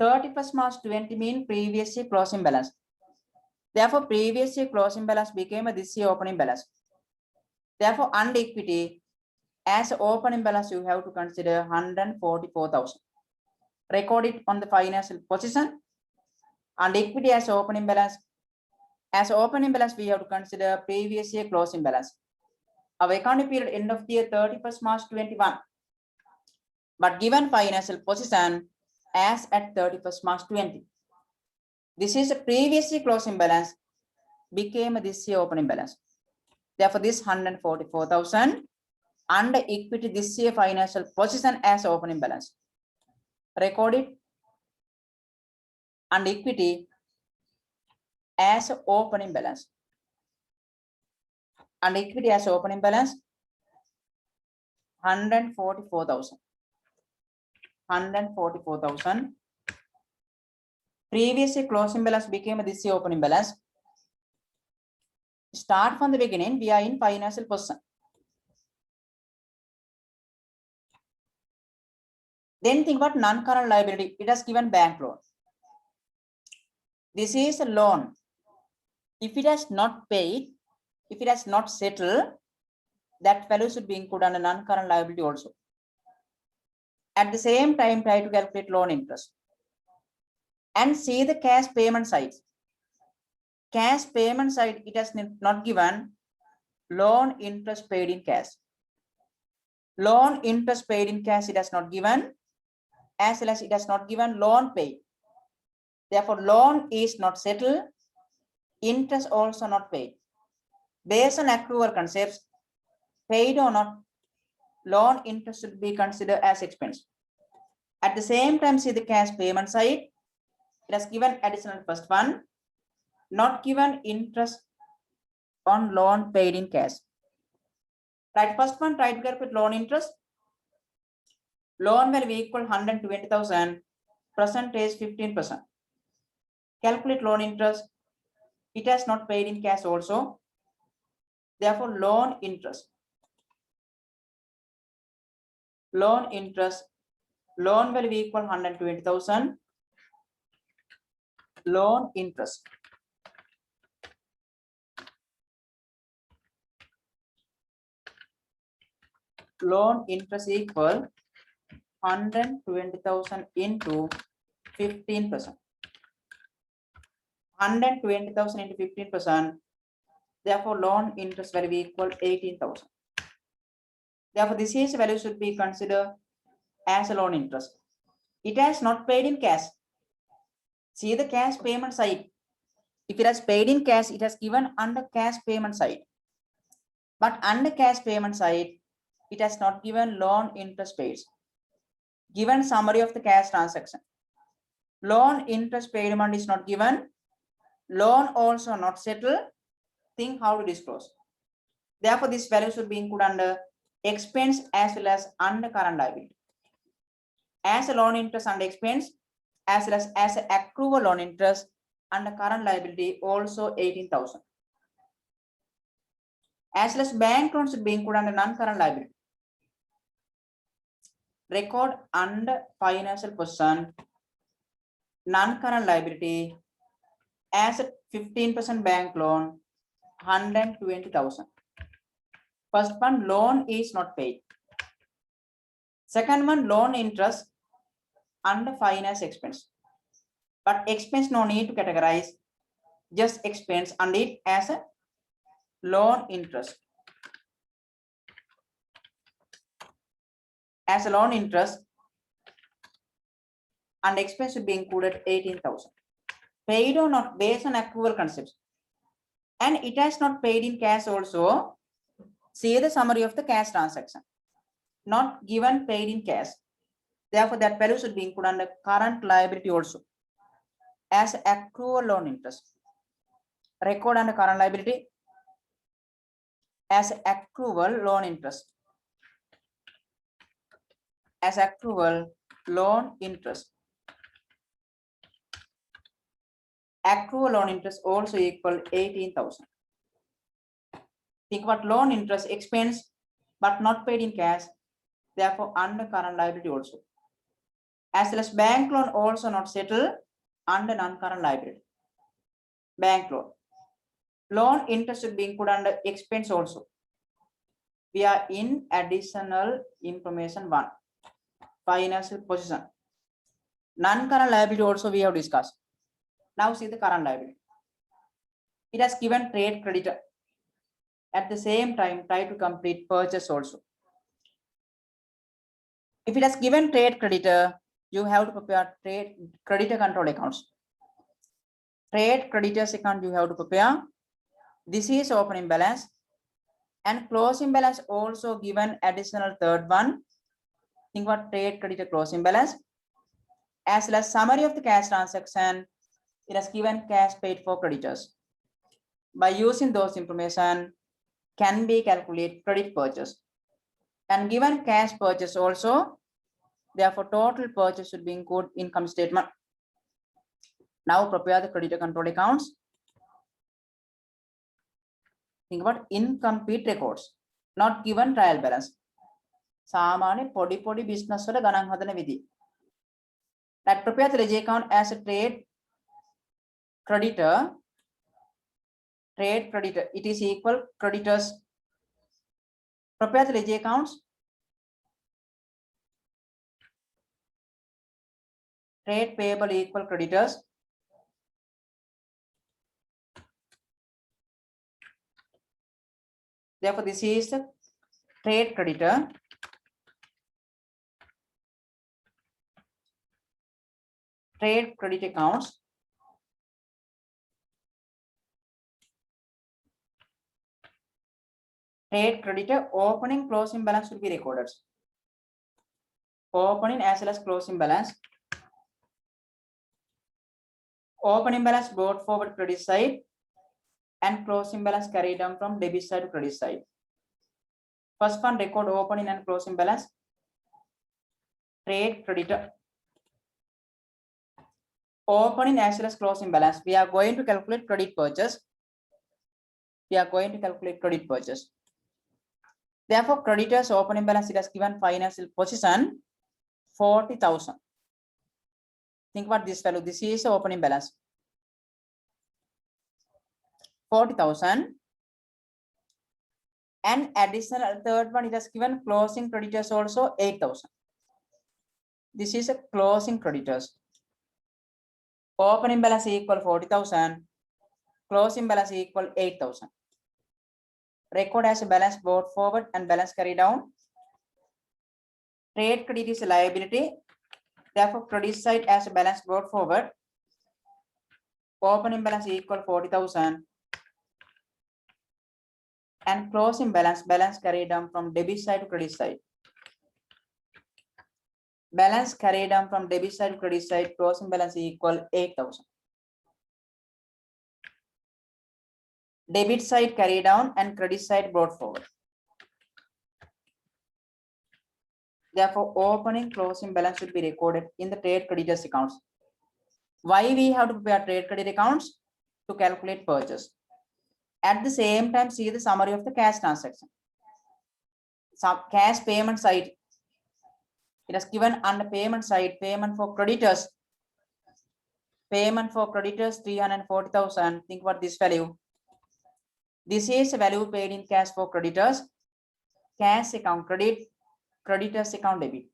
31st March 20 mean previous year closing balance. Therefore, previous year closing balance became a this year opening balance. Therefore, under equity, as opening balance, you have to consider 144,000. Record it on the financial position. And equity as opening balance. As opening balance, we have to consider previous year closing balance. Our accounting period end of the year 31st March 21. But given financial position as at 31st March 20. This is a previous year closing balance became this year opening balance. Therefore, this 144,000 under equity this year financial position as opening balance. Record it under equity as opening balance. And equity as opening balance 144,000. 144,000. Previous year closing balance became this year opening balance. Start from the beginning. We are in financial position. Then think about non-current liability. It has given bank loan. This is a loan. If it has not paid, if it has not settled, that value should be included under non-current liability also. At the same time, try to calculate loan interest. And see the cash payment side. Cash payment side, it has not given loan interest paid in cash. Loan interest paid in cash, it has not given, as well as it has not given loan paid. Therefore, loan is not settled, interest also not paid. Based on accrual concepts, paid or not, loan interest should be considered as expense. At the same time, see the cash payment side. It has given additional first one, not given interest on loan paid in cash. Right, first one, try to calculate loan interest. Loan will be equal 120,000, percentage 15%. Calculate loan interest. It has not paid in cash also. Therefore, loan interest. Loan interest. Loan will be equal 120,000. Loan interest. Loan interest equal 120,000 into 15%. 120,000 into 15%. Therefore, loan interest will be equal 18,000. Therefore, this is value should be considered as a loan interest. It has not paid in cash. See the cash payment side. If it has paid in cash, it has given under cash payment side. But under cash payment side, it has not given loan interest paid. Given summary of the cash transaction. Loan interest paid amount is not given. Loan also not settled. Think how to disclose. Therefore, this value should be included under expense as well as under current liability. As a loan interest under expense, as well as an accrual loan interest under current liability, also 18,000. As well as bank loans should be included under non-current liability. Record under financial position, non-current liability, as a 15% bank loan, 120,000. First one, loan is not paid. Second one, loan interest under finance expense. But expense no need to categorize, just expense and it as a loan interest. As a loan interest and expense should be included 18,000. Paid or not based on accrual concepts. And it has not paid in cash also. See the summary of the cash transaction. Not given, paid in cash. Therefore, that value should be included under current liability also as accrual loan interest. Record under current liability as accrual loan interest. As accrual loan interest. Accrual loan interest also equal 18,000. Think about loan interest expense but not paid in cash. Therefore, under current liability also. As well as bank loan also not settled under non-current liability. Bank loan. Loan interest should be included under expense also. We are in additional information 1. Financial position. Non-current liability also we have discussed. Now see the current liability. It has given trade creditor. At the same time, try to complete purchase also. If it has given trade creditor, you have to prepare trade creditor control accounts. Trade creditors account you have to prepare. This is opening balance and closing balance also given additional third one. Think about trade creditor closing balance as well as summary of the cash transaction. It has given cash paid for creditors. By using those information can be calculated credit purchase and given cash purchase also. Therefore, total purchase should be included income statement. Now prepare the creditor control accounts. Think about incomplete records, not given trial balance. Samane podi business wala ganang hadana vidhi. That prepare the ledger account as a trade creditor. Trade creditor, it is equal creditors. Prepare the ledger accounts. Trade payable equal creditors. Therefore, this is the trade creditor. Trade credit accounts. Trade creditor opening closing balance should be recorded. Opening as well as closing balance. Opening balance brought forward credit side and closing balance carried down from debit side to credit side. First one record opening and closing balance. Trade creditor. Opening as well as closing balance. We are going to calculate credit purchase. We are going to calculate credit purchase. Therefore, creditors opening balance it has given financial position 40,000. Think about this value. This is the opening balance. 40,000. And additional third one, it has given closing creditors also 8,000. This is a closing creditors. Opening balance equal 40,000. Closing balance equal 8,000. Record as a balance brought forward and balance carried down. Trade credit is a liability. Therefore, credit side as a balance brought forward. Opening balance equal 40,000. And closing balance carried down from debit side to credit side. Balance carried down from debit side to credit side. Closing balance equal 8,000. Debit side carried down and credit side brought forward. Therefore, opening closing balance should be recorded in the trade creditors accounts. Why we have to prepare trade credit accounts? To calculate purchase. At the same time, see the summary of the cash transaction. Some cash payment side. It is given under payment side, payment for creditors. Payment for creditors 340,000. Think about this value. This is a value paid in cash for creditors. Cash account credit, creditors account debit.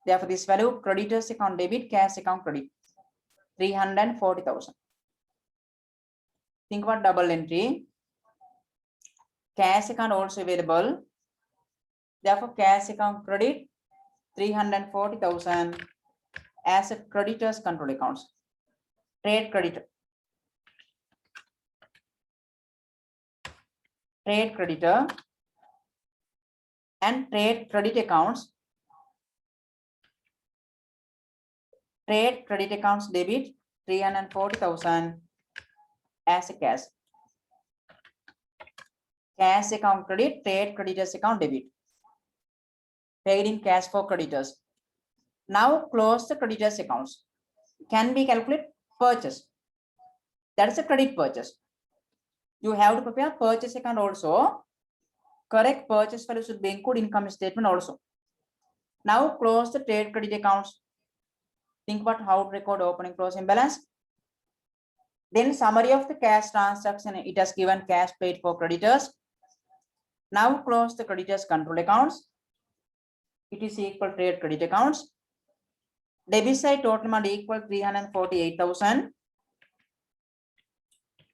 Therefore, this value creditors account debit, cash account credit 340,000. Think about double entry. Cash account also available. Therefore, cash account credit 340,000 as a creditors control accounts. Trade creditor. Trade creditor. and trade credit accounts. Trade credit accounts debit 340,000 as a cash. Cash account credit, trade creditors account debit. Paid in cash for creditors. Now close the creditors accounts. Can be calculated purchase. That is a credit purchase. You have to prepare purchase account also. Correct purchase value should be included income statement also. Now close the trade credit accounts. Think about how to record opening closing balance. Then summary of the cash transaction. It has given cash paid for creditors. Now close the creditors control accounts. It is equal to trade credit accounts. Debit side total amount equal 348,000.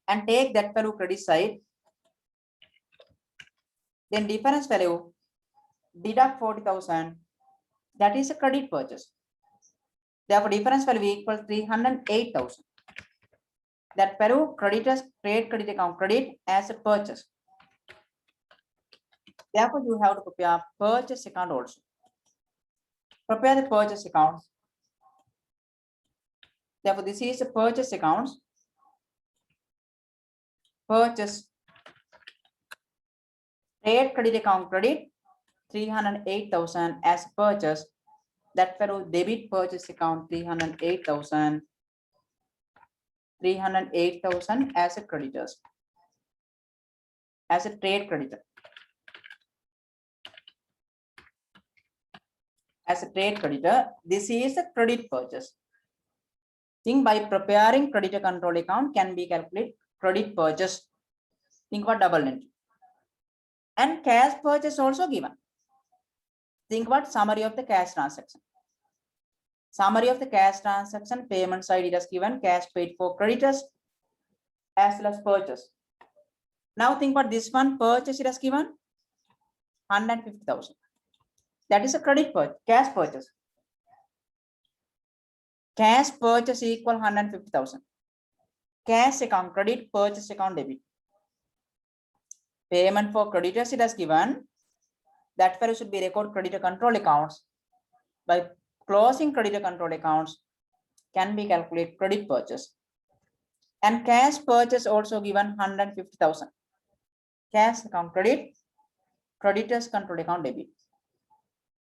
And take that value credit side. Then difference value deduct 40,000. That is a credit purchase. Therefore, difference value equals 308,000. That value creditors trade credit account credit as a purchase. Therefore, you have to prepare purchase account also. Prepare the purchase account. Therefore, this is the purchase account. Purchase trade credit account credit 308,000 as purchase. That value debit purchase account 308,000. 308,000 as a creditors. As a trade creditor. As a trade creditor, this is a credit purchase. Think by preparing creditor control account can be calculated credit purchase. Think about double entry. And cash purchase also given. Think about summary of the cash transaction. Summary of the cash transaction, payment side it has given cash paid for creditors as well as purchase. Now think about this one, purchase it has given 150,000. That is a credit purchase, cash purchase. Cash purchase equal 150,000. Cash account credit, purchase account debit. Payment for creditors it has given. That value should be recorded creditor control accounts. By closing creditor control accounts can be calculated credit purchase. And cash purchase also given 150,000. Cash account credit, creditors control account debit.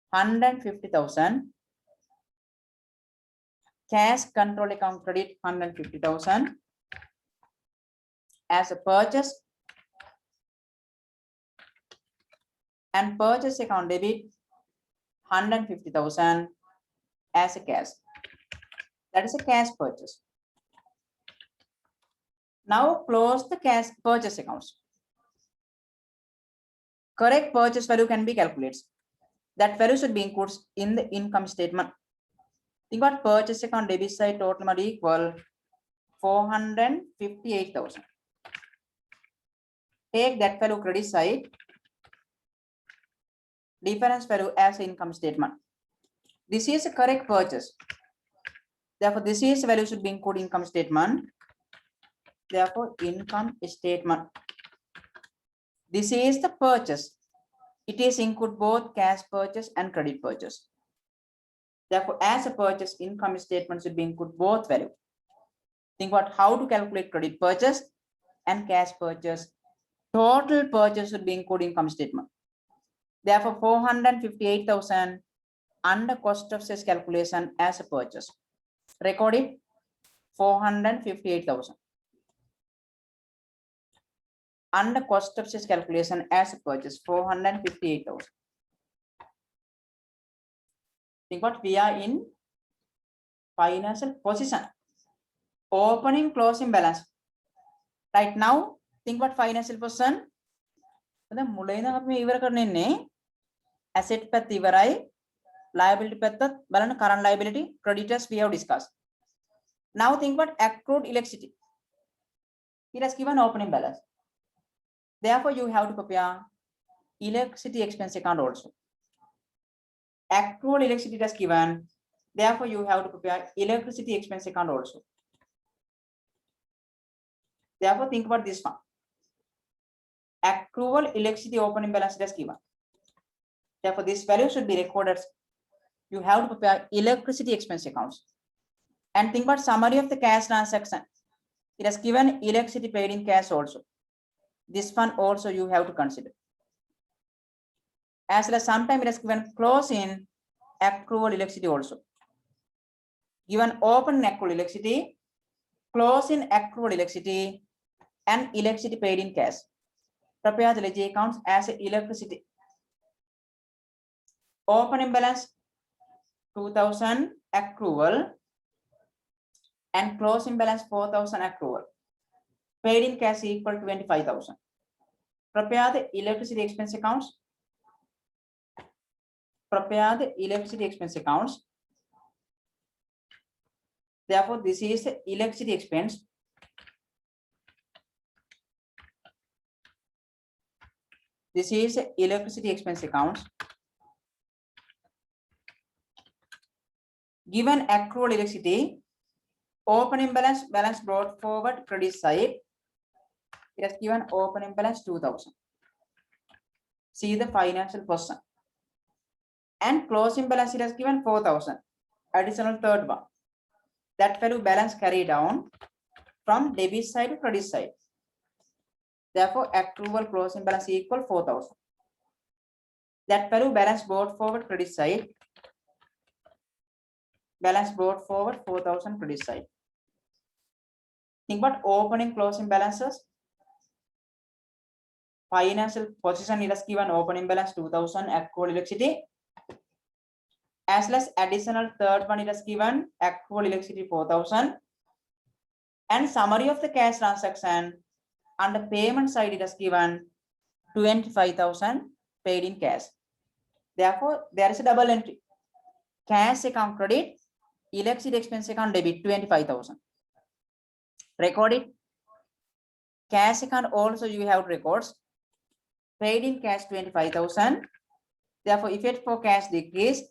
150,000. Cash control account credit 150,000 as a purchase. And purchase account debit 150,000 as a cash. That is a cash purchase. Now close the cash purchase accounts. Correct purchase value can be calculated. That value should be included in the income statement. Think about purchase account debit side total amount equal 458,000. Take that value credit side. Difference value as income statement. This is a correct purchase. Therefore, this is value should be included income statement. Therefore, income statement. This is the purchase. It is include both cash purchase and credit purchase. Therefore, as a purchase, income statement should be include both value. Think about how to calculate credit purchase and cash purchase. Total purchase should be included income statement. Therefore, 458,000 under cost of sales calculation as a purchase. Record it 458,000. Under cost of sales calculation as a purchase 458,000. Think what we are in financial position. Opening closing balance. Right now, think what financial position. Asset path ivarai, liability path balan current liability, creditors we have discussed. Now think about accrued electricity. It has given opening balance. Therefore, you have to prepare electricity expense account also. Accrued electricity has given. Therefore, you have to prepare electricity expense account also. Therefore, think about this one. Accrual electricity opening balance is given. Therefore, this value should be recorded. You have to prepare electricity expense accounts. And think about summary of the cash transaction. It has given electricity paid in cash also. This one also you have to consider. As well as sometime it has given close in accrual electricity also. Given open accrual electricity, close in accrual electricity, and electricity paid in cash. Prepare the ledger accounts as electricity. Opening balance 2000 accrual and closing balance 4000 accrual. Paid in cash equal to 25,000. Prepare the electricity expense accounts. Prepare the electricity expense accounts. Therefore, this is the electricity expense. This is the electricity expense accounts. Given accrual electricity, opening balance brought forward credit side. It has given opening balance 2000. See the financial position. And closing balance it has given 4000. Additional third one. That value balance carried down from debit side to credit side. Therefore, accrual closing balance equal 4000. That value balance brought forward credit side. Balance brought forward 4000 credit side. Think about opening closing balances. Financial position it has given opening balance 2000 accrual electricity. As well as additional third one it has given accrual electricity 4000. And summary of the cash transaction on the payment side it has given 25,000 paid in cash. Therefore, there is a double entry. Cash account credit, electricity expense account debit 25,000. Record it. Cash account also you have records. Paid in cash 25,000. Therefore, effect for cash decrease.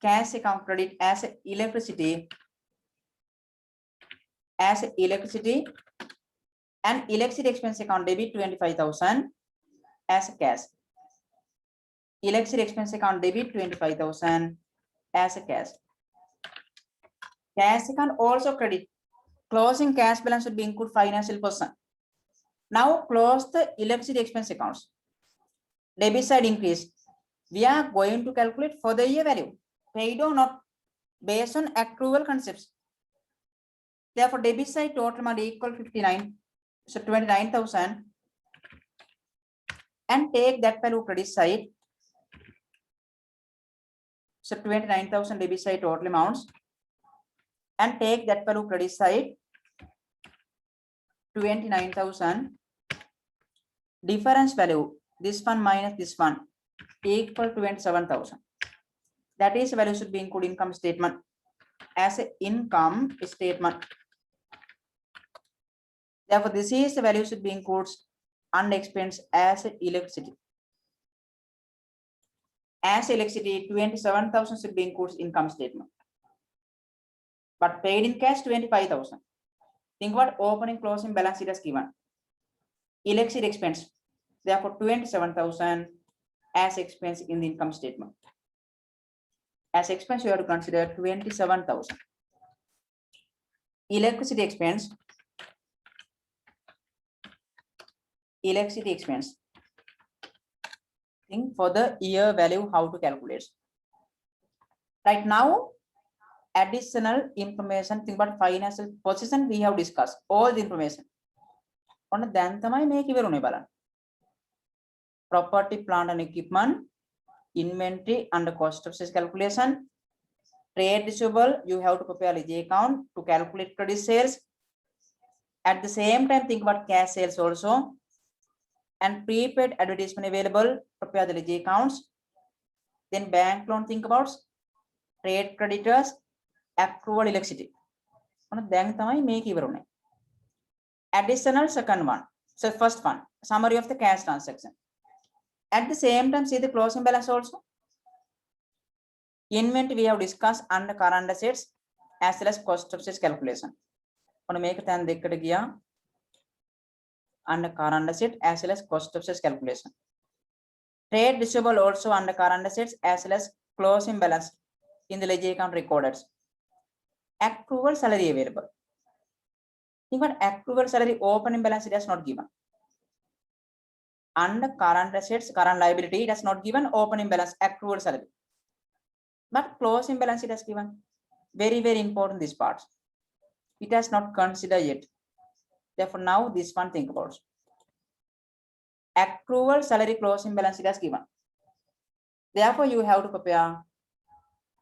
Cash account credit as electricity. As electricity. And electricity expense account debit 25,000 as cash. Electricity expense account debit 25,000 as a cash. Cash account also credit. Closing cash balance should be include financial position. Now close the electricity expense accounts. Debit side increase. We are going to calculate for the year value. Paid or not based on accrual concepts. Therefore, debit side total amount equal 59. So 29,000. And take that value credit side. So 29,000 debit side total amounts. And take that value credit side 29,000. Difference value, this one minus this one, equal to 27,000. That is value should be included income statement as an income statement. Therefore, this is the value should be included under expense as electricity. As electricity, 27,000 should be included income statement. But paid in cash 25,000. Think about opening closing balance it has given. Electricity expense. Therefore, 27,000 as expense in the income statement. As expense, you have to consider 27,000. Electricity expense. Electricity expense. Think for the year value how to calculate. Right now, additional information. Think about financial position. We have discussed all the information. On then tamai make iverune balan. Property, plant and equipment, inventory and the cost of sales calculation. Trade receivable, you have to prepare ledger account to calculate credit sales. At the same time, think about cash sales also. And prepaid advertisement available, prepare the ledger accounts. Then bank loan, think about trade creditors, accrual electricity. Then tamai make iverune. Additional second one. So first one, summary of the cash transaction. At the same time, see the closing balance also. Inventory we have discussed under current assets as well as cost of sales calculation. On make then the under current asset as well as cost of sales calculation. Trade receivable also under current assets as well as closing balance in the ledger account recorded. Accrual salary available. Think about accrual salary opening balance, it has not given. Under current assets, current liability, it has not given opening balance, accrual salary. But closing balance it has given. Very, very important this part. It has not considered yet. Therefore, now this one think about. Accrual salary closing balance it has given. Therefore, you have to prepare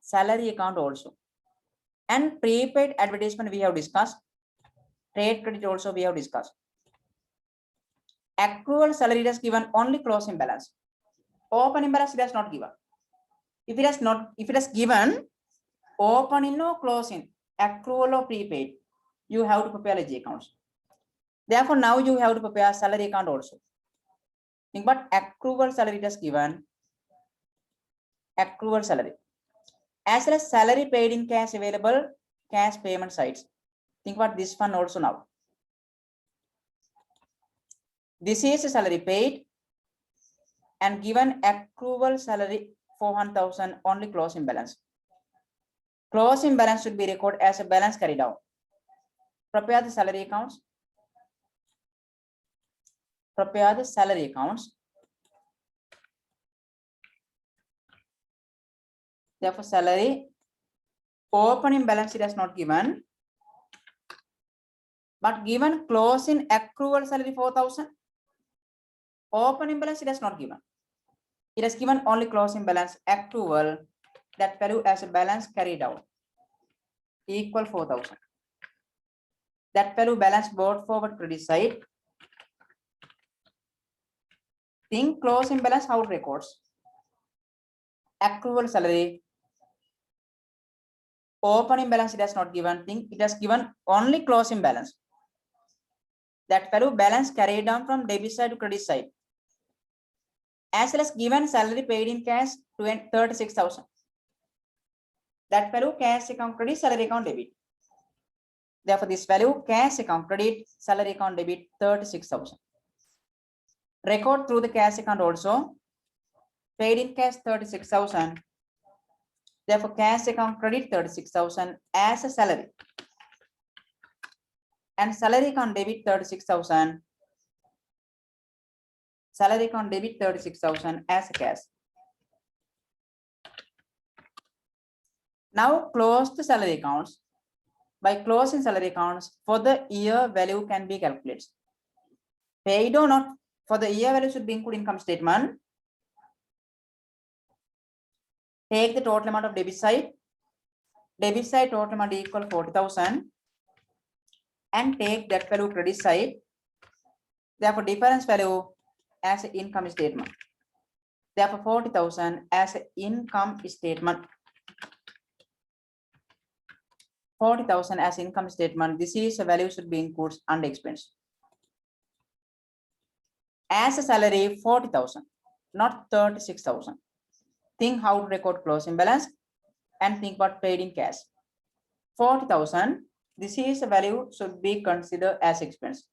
salary account also. And prepaid advertisement we have discussed. Trade credit also we have discussed. Accrual salary it has given only closing balance. Opening balance it has not given. If it has given opening or closing, accrual or prepaid, you have to prepare ledger accounts. Therefore, now you have to prepare salary account also. Think about accrual salary it has given. Accrual salary. As well as salary paid in cash available, cash payment sites. Think about this one also now. This is a salary paid and given accrual salary 400,000 only closing balance. Closing balance should be recorded as a balance carried out. Prepare the salary accounts. Prepare the salary accounts. Therefore, salary opening balance it has not given, but given closing accrual salary 4,000. Opening balance it has not given. It has given only closing balance accrual, that value as a balance carried out equal 4,000. That value balance brought forward credit side. Think closing balance how it records. Accrual salary. Opening balance it has not given. Think it has given only closing balance. That value balance carried down from debit side to credit side. As well as given salary paid in cash 36,000. That value cash account credit, salary account debit. Therefore, this value cash account credit, salary account debit 36,000. Record through the cash account also. Paid in cash 36,000. Therefore, cash account credit 36,000 as a salary. And salary account debit 36,000. Salary account debit 36,000 as a cash. Now close the salary accounts. By closing salary accounts, for the year value can be calculated. Paid or not, for the year value should be included income statement. Take the total amount of debit side. Debit side total amount equal 40,000. And take that value credit side. Therefore, difference value as an income statement. Therefore, 40,000 as an income statement. 40,000 as income statement. This is a value should be included under expense. As a salary, 40,000, not 36,000. Think how to record closing balance and think about paid in cash. 40,000. This is a value should be considered as expense.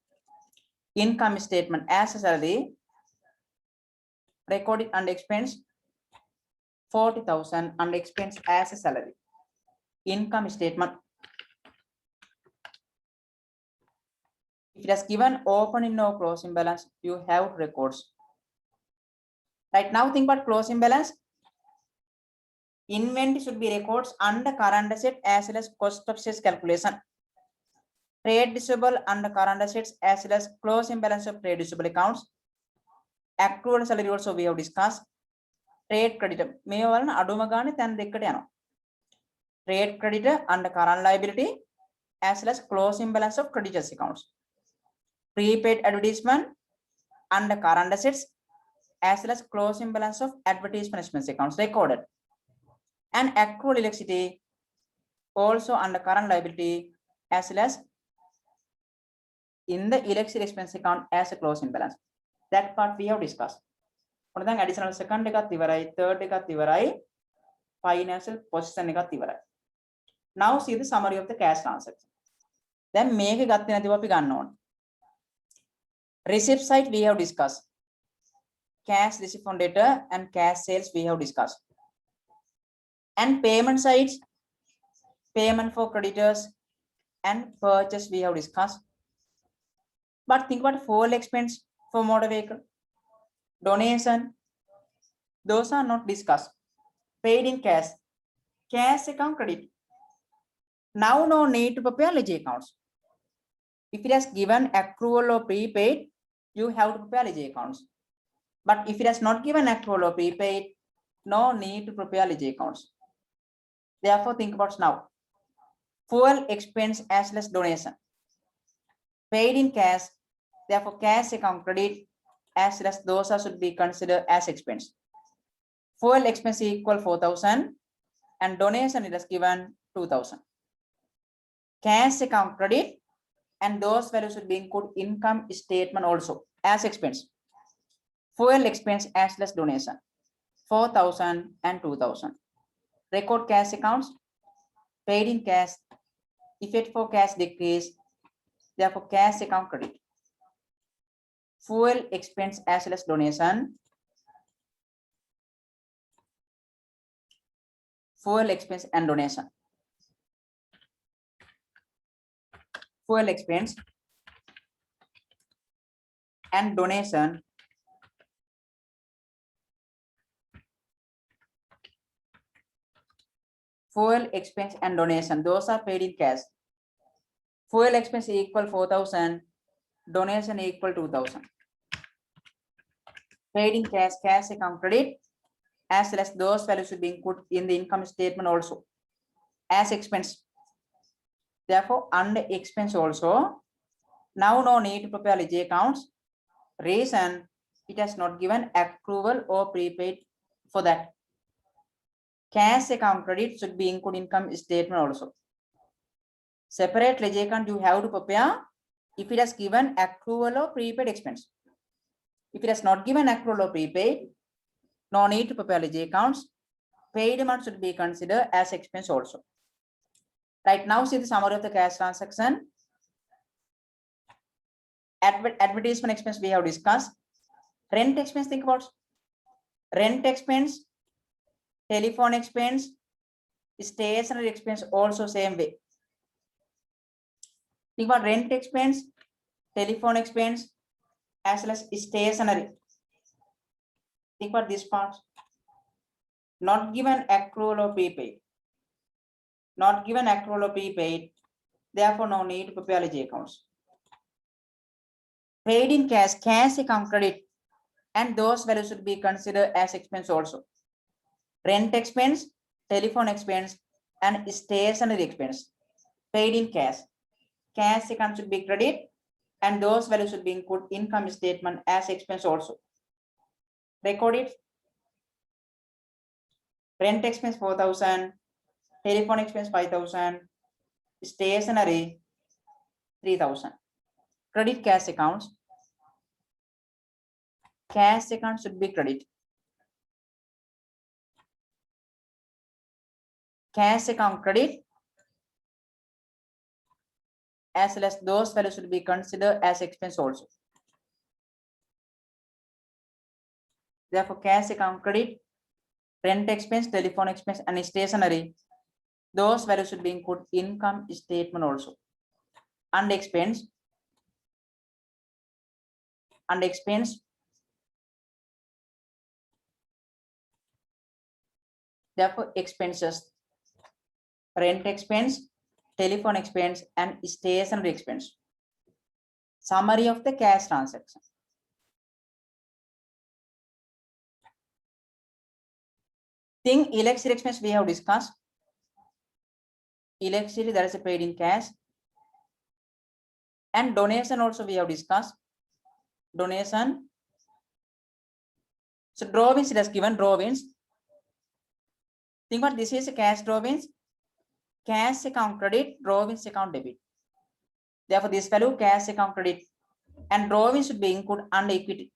Income statement as a salary, recorded under expense. 40,000 under expense as a salary. Income statement. If it has given opening or closing balance, you have records. Right now, think about closing balance. Inventory should be records under current asset as well as cost of sales calculation. Trade receivable under current assets as well as closing balance of trade receivable accounts. Accrual salary also we have discussed. Trade creditor. Trade creditor under current liability as well as closing balance of creditors accounts. Prepaid advertisement under current assets as well as closing balance of advertisement expense accounts recorded. And accrual electricity also under current liability as well as in the electricity expense account as a closing balance. That part we have discussed. Additional second third financial position. Now see the summary of the cash transaction. Then make a receipt side we have discussed. cash receipt from debtor and cash sales we have discussed. And payment sides, payment for creditors and purchase we have discussed. But think about fuel expense for motor vehicle, donation, those are not discussed. Paid in cash, cash account credit. Now no need to prepare ledger accounts. If it has given accrual or prepaid, you have to prepare ledger accounts. But if it has not given accrual or prepaid, no need to prepare ledger accounts. Therefore, think about now. Fuel expense as well as donation. Paid in cash, therefore cash account credit as well as those should be considered as expense. Fuel expense equal 4,000 and donation it is given 2,000. Cash account credit and those values should be included income statement also as expense. Fuel expense as well as donation 4,000 and 2,000. Record cash accounts, paid in cash, effect for cash decrease, therefore cash account credit. Fuel expense as well as donation, fuel expense and donation. Fuel expense and donation fuel expense and donation, those are paid in cash. Fuel expense equal 4,000, donation equal 2,000. Paid in cash, cash account credit, as well as those values should be included in the income statement also as expense. Therefore, under expense also, now no need to prepare ledger accounts. Reason, it has not given accrual or prepaid for that. Cash account credit should be included income statement also. Separate ledger account you have to prepare if it has given accrual or prepaid expense. If it has not given accrual or prepaid, no need to prepare ledger accounts. Paid amount should be considered as expense also. Right now, see the summary of the cash transaction. Advertisement expense we have discussed. Rent expense, think about rent expense, telephone expense, stationery expense also same way. Think about rent expense, telephone expense, as well as stationery. Think about this part. Not given accrual or prepaid. Not given accrual or prepaid. Therefore, no need to prepare ledger accounts. Paid in cash, cash account credit, and those values should be considered as expense also. Rent expense, telephone expense, and stationery expense. Paid in cash. Cash account should be credit, and those values should be included income statement as expense also. Record it. Rent expense 4,000, telephone expense 5,000, stationery 3,000. Credit cash accounts. Cash account should be credit. Cash account credit, as well as those values should be considered as expense also. Therefore, cash account credit, rent expense, telephone expense, and stationery, those values should be included income statement also. And expense, therefore expenses, rent expense, telephone expense, and stationery expense. Summary of the cash transaction. Think electricity expense we have discussed. Electricity, that is paid in cash. And donation also we have discussed. Donation. So drawings it has given drawings. Think what this is a cash drawings. Cash account credit, drawings account debit. Therefore, this value cash account credit and drawings should be included under equity.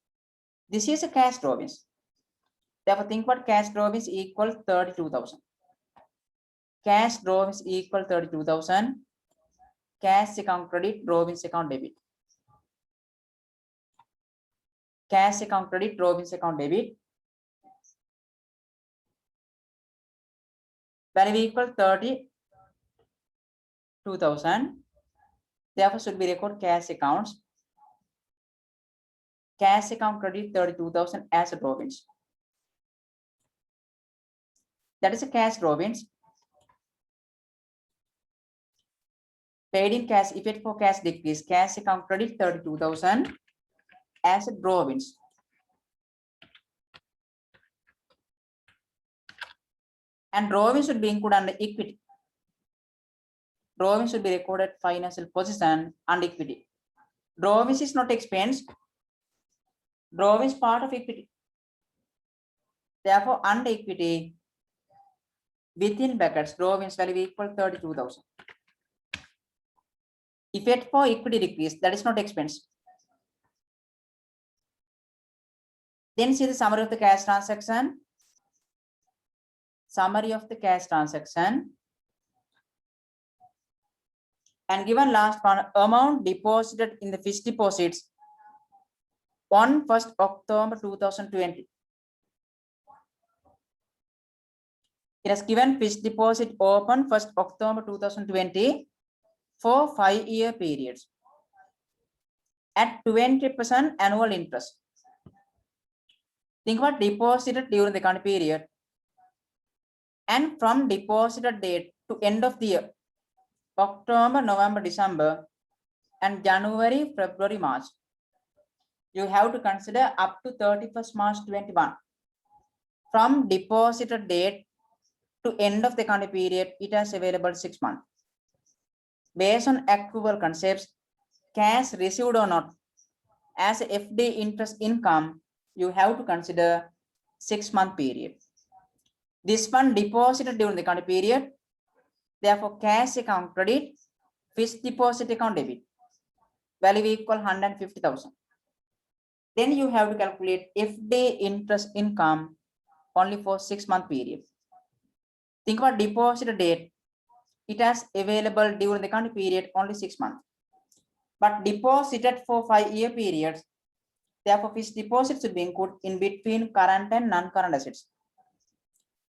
This is a cash drawings. Therefore, think what cash drawings equal 32,000. Cash drawings equal 32,000. Cash account credit, drawings account debit. cash account credit, Robin's account debit. Value equal 32,000. Therefore, should be record cash accounts. Cash account credit 32,000 as a Robin's. That is a cash Robin's. Paid in cash, effect for cash decrease. Cash account credit 32,000 as a Robin's. And drawing should be included under equity. Drawing should be recorded financial position and equity. Drawings is not expense. Drawing is part of equity. Therefore, under equity, within brackets, drawings value equal 32,000. Effect for equity decrease, that is not expense. Then see the summary of the cash transaction. Summary of the cash transaction. And given last one, amount deposited in the fixed deposits on 1st October 2020. It has given fixed deposit open 1st October 2020 for 5-year periods at 20% annual interest. Think about deposited during the current period and from deposited date to end of the year, October, November, December, and January, February, March. You have to consider up to 31st March 21. From deposited date to end of the current period, it has available 6 months. Based on accrual concepts, cash received or not, as FD interest income, you have to consider 6-month period. This one deposited during the current period, therefore cash account credit, fixed deposit account debit, value equal 150,000. Then you have to calculate FD interest income only for 6-month period. Think about deposit date. It has available during the current period only 6 months, but deposited for 5-year periods. Therefore, fixed deposits should be included in between current and non-current assets.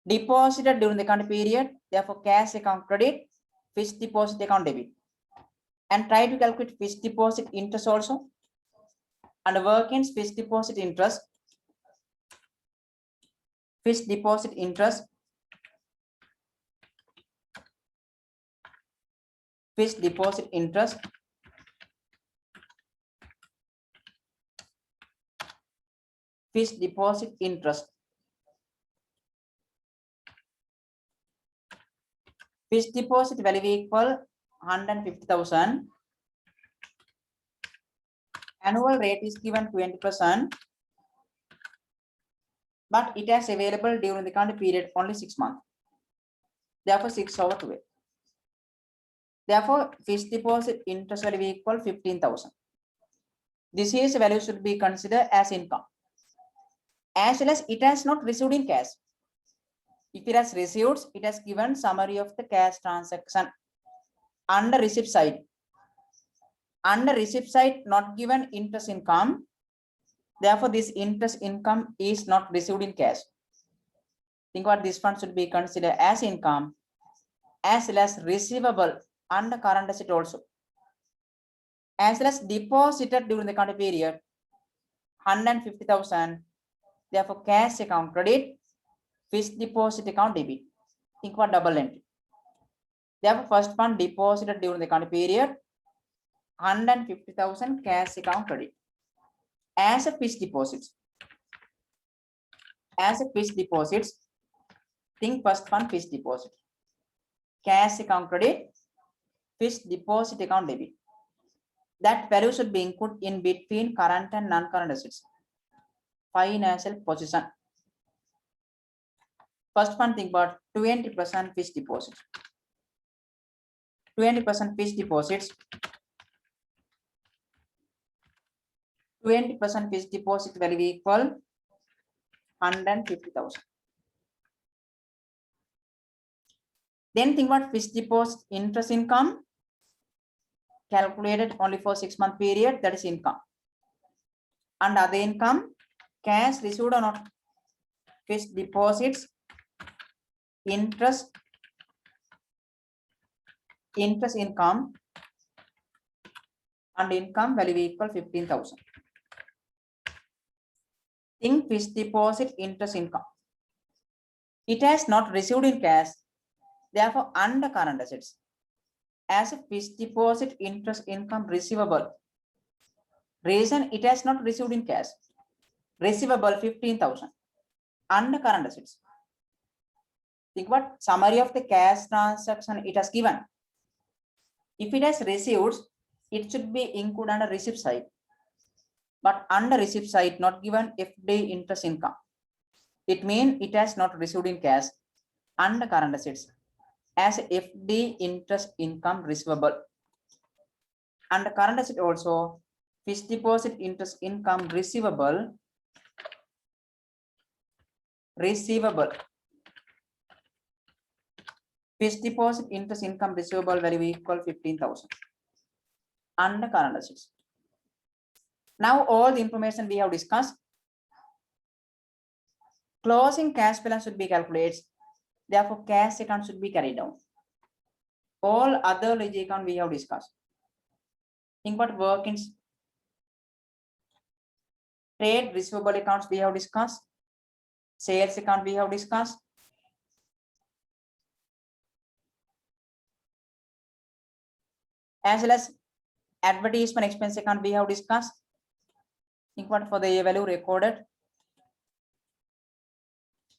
Deposited during the current period, therefore cash account credit, fixed deposit account debit. And try to calculate fixed deposit interest also. And work in fixed deposit interest. Fixed deposit interest. Fixed deposit interest. Fixed deposit interest. Fixed deposit value equal 150,000. Annual rate is given 20%, but it has available during the current period only 6 months. Therefore, 6/12. Therefore, fixed deposit interest value equal 15,000. This is value should be considered as income, as well as it has not received in cash. If it has received, it has given summary of the cash transaction under receipt side. Under receipt side, not given interest income. Therefore, this interest income is not received in cash. Think what this fund should be considered as income, as well as receivable under current asset also, as well as deposited during the current period 150,000. Therefore, cash account credit, fixed deposit account debit. Think about double entry. Therefore, first fund deposited during the current period 150,000 cash account credit as a fixed deposits. As a fixed deposits, think first fund fixed deposit, cash account credit, fixed deposit account debit. That value should be included in between current and non-current assets. Financial position. First one, think about 20% fixed deposit. 20% fixed deposits. 20% fixed deposit value equal 150,000. Then think about fixed deposit interest income calculated only for 6-month period, that is income. and other income, cash received or not, fixed deposits, interest income, and income value equal 15,000. Think fixed deposit, interest income. It has not received in cash, therefore under current assets. As a fixed deposit, interest income receivable. Reason it has not received in cash. Receivable 15,000 under current assets. Think what summary of the cash transaction it has given. If it has received, it should be included under receipt side. But under receipt side, not given FD interest income. It means it has not received in cash under current assets as FD interest income receivable. Under current asset also, fixed deposit interest income receivable. Fixed deposit interest income receivable value equal 15,000 under current assets. Now all the information we have discussed. Closing cash balance should be calculated. Therefore, cash account should be carried down. All other ledger account we have discussed. Think about workings. Trade receivable accounts we have discussed. Sales account we have discussed. As well as advertisement expense account we have discussed. Think about for the value recorded.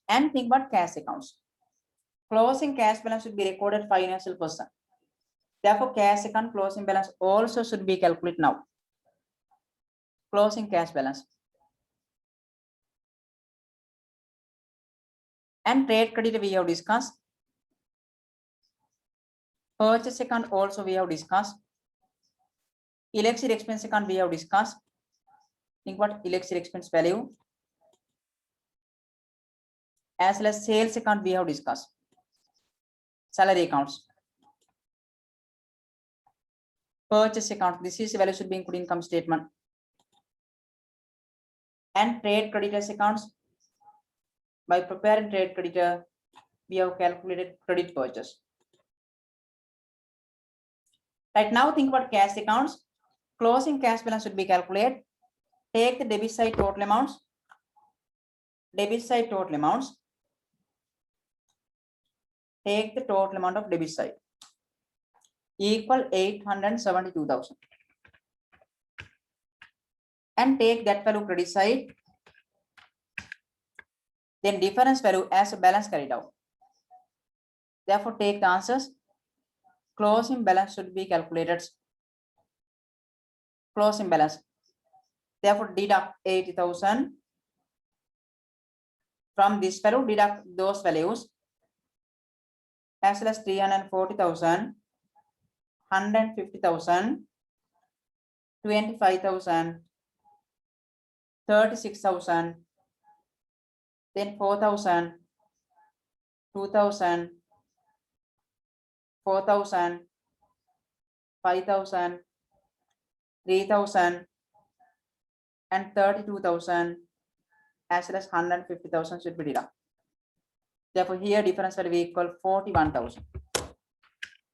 And think about cash accounts. Closing cash balance should be recorded financial person. Therefore, cash account closing balance also should be calculated now. Closing cash balance. And trade credit we have discussed. Purchase account also we have discussed. Elixir expense account we have discussed. Think what elixir expense value. As well as sales account we have discussed. Salary accounts. Purchase account. This is value should be included in income statement. And trade creditors accounts. By preparing trade creditor, we have calculated credit purchase. Right now, think about cash accounts. Closing cash balance should be calculated. Take the debit side total amounts. Debit side total amounts. Take the total amount of debit side. Equal 872,000. And take that value credit side. Then difference value as a balance carried out. Therefore, take the answers. Closing balance should be calculated. Closing balance. Therefore, deduct 80,000. From this value, deduct those values. As well as 340,000, 150,000, 25,000, 36,000, then 4,000, 2,000, 4,000, 5,000, 3,000, and 32,000, as well as 150,000 should be deducted. Therefore, here difference will be equal 41,000.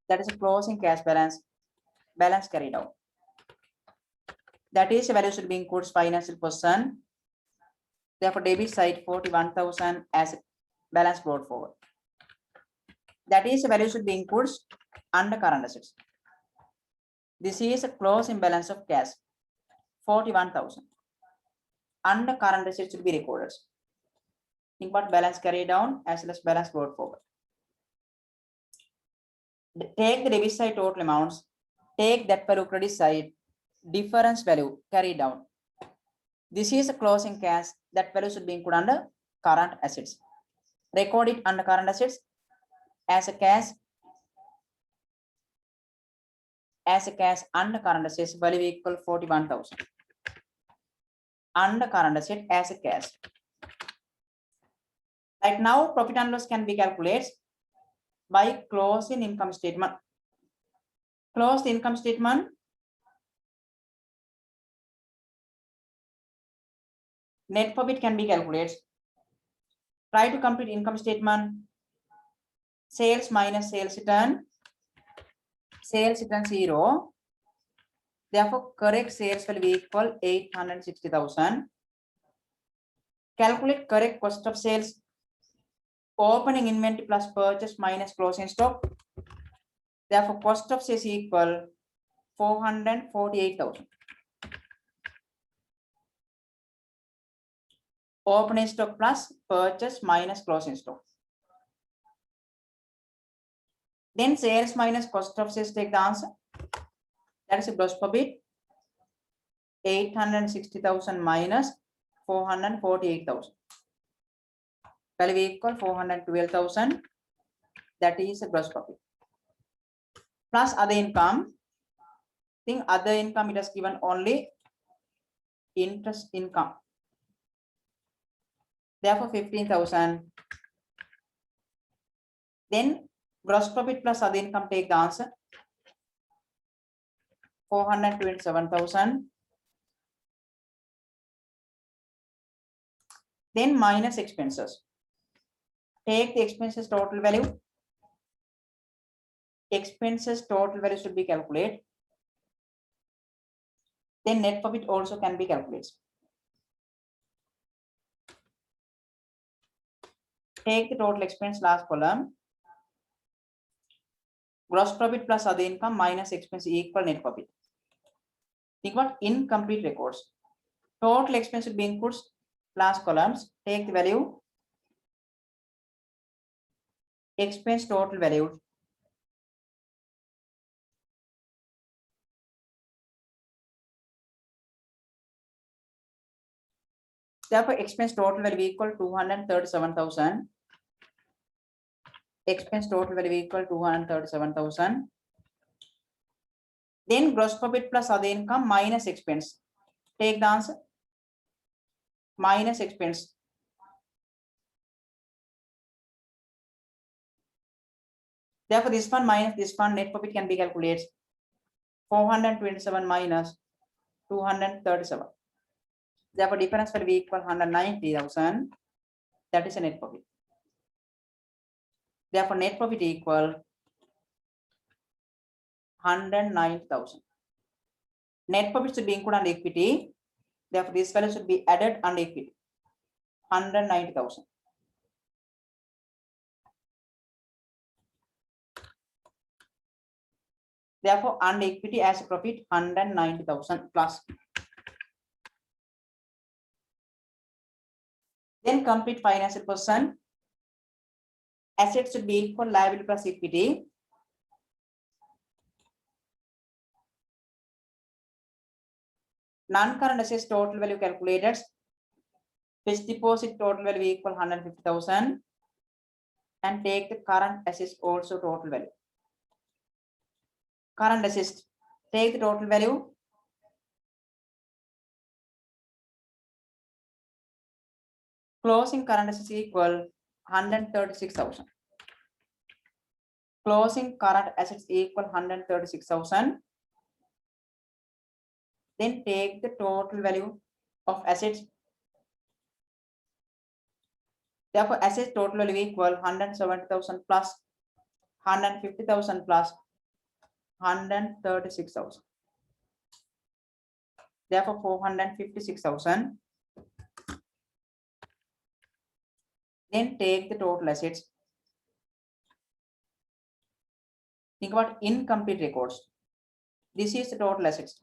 That is a closing cash balance. Balance carried out. That is value should be includes financial person. Therefore, debit side 41,000 as balance brought forward. That is value should be includes under current assets. This is a closing balance of cash 41,000. Under current assets should be recorded. Think about balance carried down as well as balance brought forward. Take the debit side total amounts. Take that value credit side. Difference value carried down. This is a closing cash. That value should be included under current assets. Record it under current assets as a cash. As a cash under current assets value equal 41,000. Under current asset as a cash. Right now, profit and loss can be calculated by closing income statement. Closed income statement. Net profit can be calculated. Try to complete income statement. Sales minus sales return. Sales return 0. Therefore, correct sales will be equal 860,000. Calculate correct cost of sales. Opening inventory plus purchase minus closing stock. Therefore, cost of sales equal 448,000. Opening stock plus purchase minus closing stock. Then sales minus cost of sales, take the answer. That is a gross profit. 860,000 minus 448,000. Value equal 412,000. That is a gross profit. Plus other income. Think other income, it has given only interest income. Therefore 15,000. Then gross profit plus other income, take the answer. 427,000. Then minus expenses. Take the expenses total value. Expenses total value should be calculated. Then net profit also can be calculated. Take the total expense, last column. Gross profit plus other income minus expense equal net profit. Think about incomplete records. Total expense should be inputs, last columns. Take the value. Expense total value. Therefore, expense total will be equal 237,000. Expense total will be equal 237,000. Then gross profit plus other income minus expense. Take the answer. Minus expense. Therefore, this one minus this one, net profit can be calculated. 427 minus 237. Therefore, difference will be equal 190,000. That is a net profit. Therefore, net profit equal 109,000. Net profit should be included under equity. Therefore, this value should be added under equity. 190,000. Therefore, under equity as a profit 190,000 plus. Then complete financial position. Assets should be equal liability plus equity. Non-current assets total value calculated. Fixed deposit total value equal 150,000. And take the current assets also total value. Current assets, take the total value. Closing current assets equal 136,000. Closing current assets equal 136,000. Then take the total value of assets. Therefore, assets total value equal 170,000 plus 150,000 plus 136,000. Therefore, 456,000. Then take the total assets. Think about incomplete records. This is the total assets.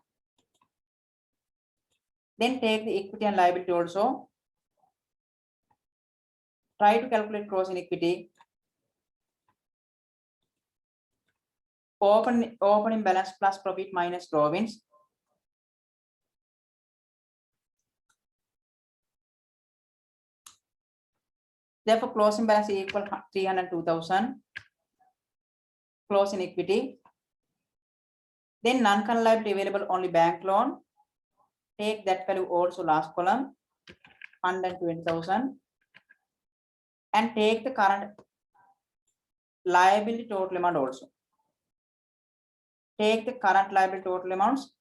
Then take the equity and liability also. Try to calculate closing equity. Opening balance plus profit minus drawings. Therefore, closing balance is equal 302,000. Closing equity. Then non-current liability available only bank loan. Take that value also last column, 120,000. And take the current liability total amount also. Take the current liability total amounts.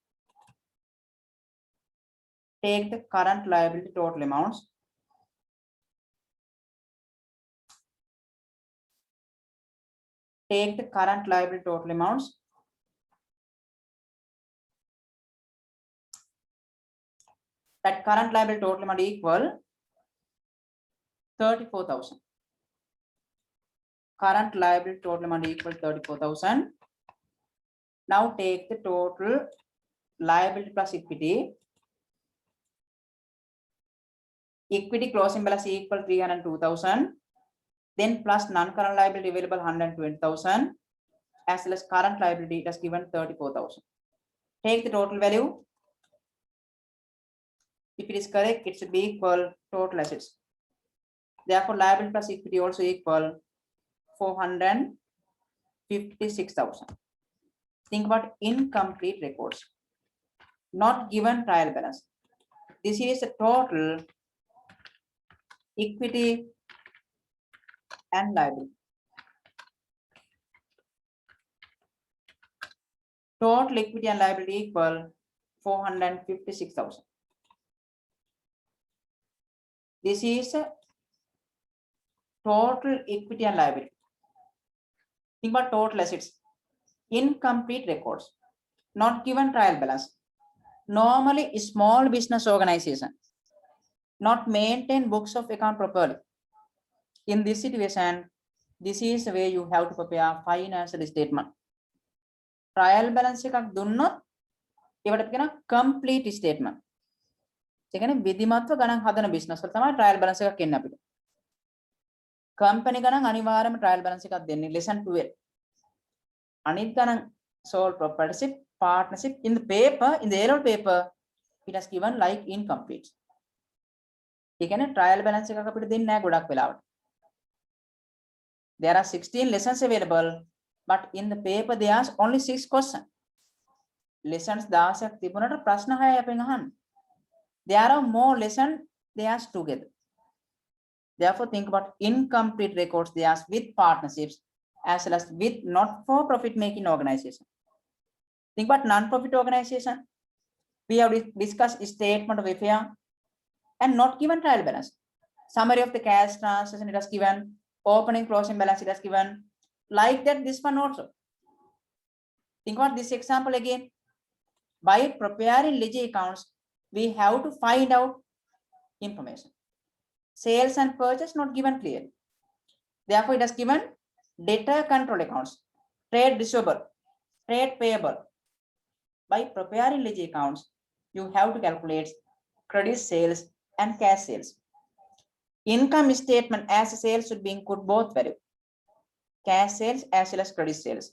take the current liability total amounts. Take the current liability total amounts. That current liability total amount equal 34,000. Current liability total amount equal 34,000. Now take the total liability plus equity. Equity closing balance equal 302,000. Then plus non-current liability available 120,000. As well as current liability, it has given 34,000. Take the total value. If it is correct, it should be equal total assets. Therefore, liability plus equity also equal 456,000. Think about incomplete records. Not given trial balance. This is the total equity and liability. Total equity and liability equal 456,000. This is total equity and liability. Think about total assets. Incomplete records. Not given trial balance. Normally, a small business organization not maintain books of account properly. In this situation, this is the way you have to prepare financial statement. Trial balance එකක් දුන්නොත් ඒවට කියන complete statement. ඒ කියන්නේ විධිමත්ව ගණන් හදන business වල තමයි trial balance එකක් එන්නේ අපිට. company ගණන් අනිවාර්යයෙන්ම trial balance එකක් දෙන්නේ lesson 12. අනිත් ගණන් sole proprietorship, partnership in the paper, in the A-level paper, it has given like incomplete. ඒ කියන්නේ trial balance එකක් අපිට දෙන්නේ නැහැ ගොඩක් වෙලාවට. There are 16 lessons available, but in the paper there are only 6 questions. Lessons 10ක් තිබුණාට ප්‍රශ්න 6 අපෙන් අහන්න. There are more lessons they are together. Therefore, think about incomplete records they are with partnerships as well as with not-for-profit making organization. Think about non-profit organization. We have discussed statement of affair and not given trial balance. Summary of the cash transaction it has given. Opening closing balance it has given. Like that, this one also. Think about this example again. By preparing ledger accounts, we have to find out information. Sales and purchase not given clearly. Therefore, it has given debtor control accounts, trade receivable, trade payable. By preparing ledger accounts, you have to calculate credit sales and cash sales. Income statement as a sales should be include both value. Cash sales as well as credit sales.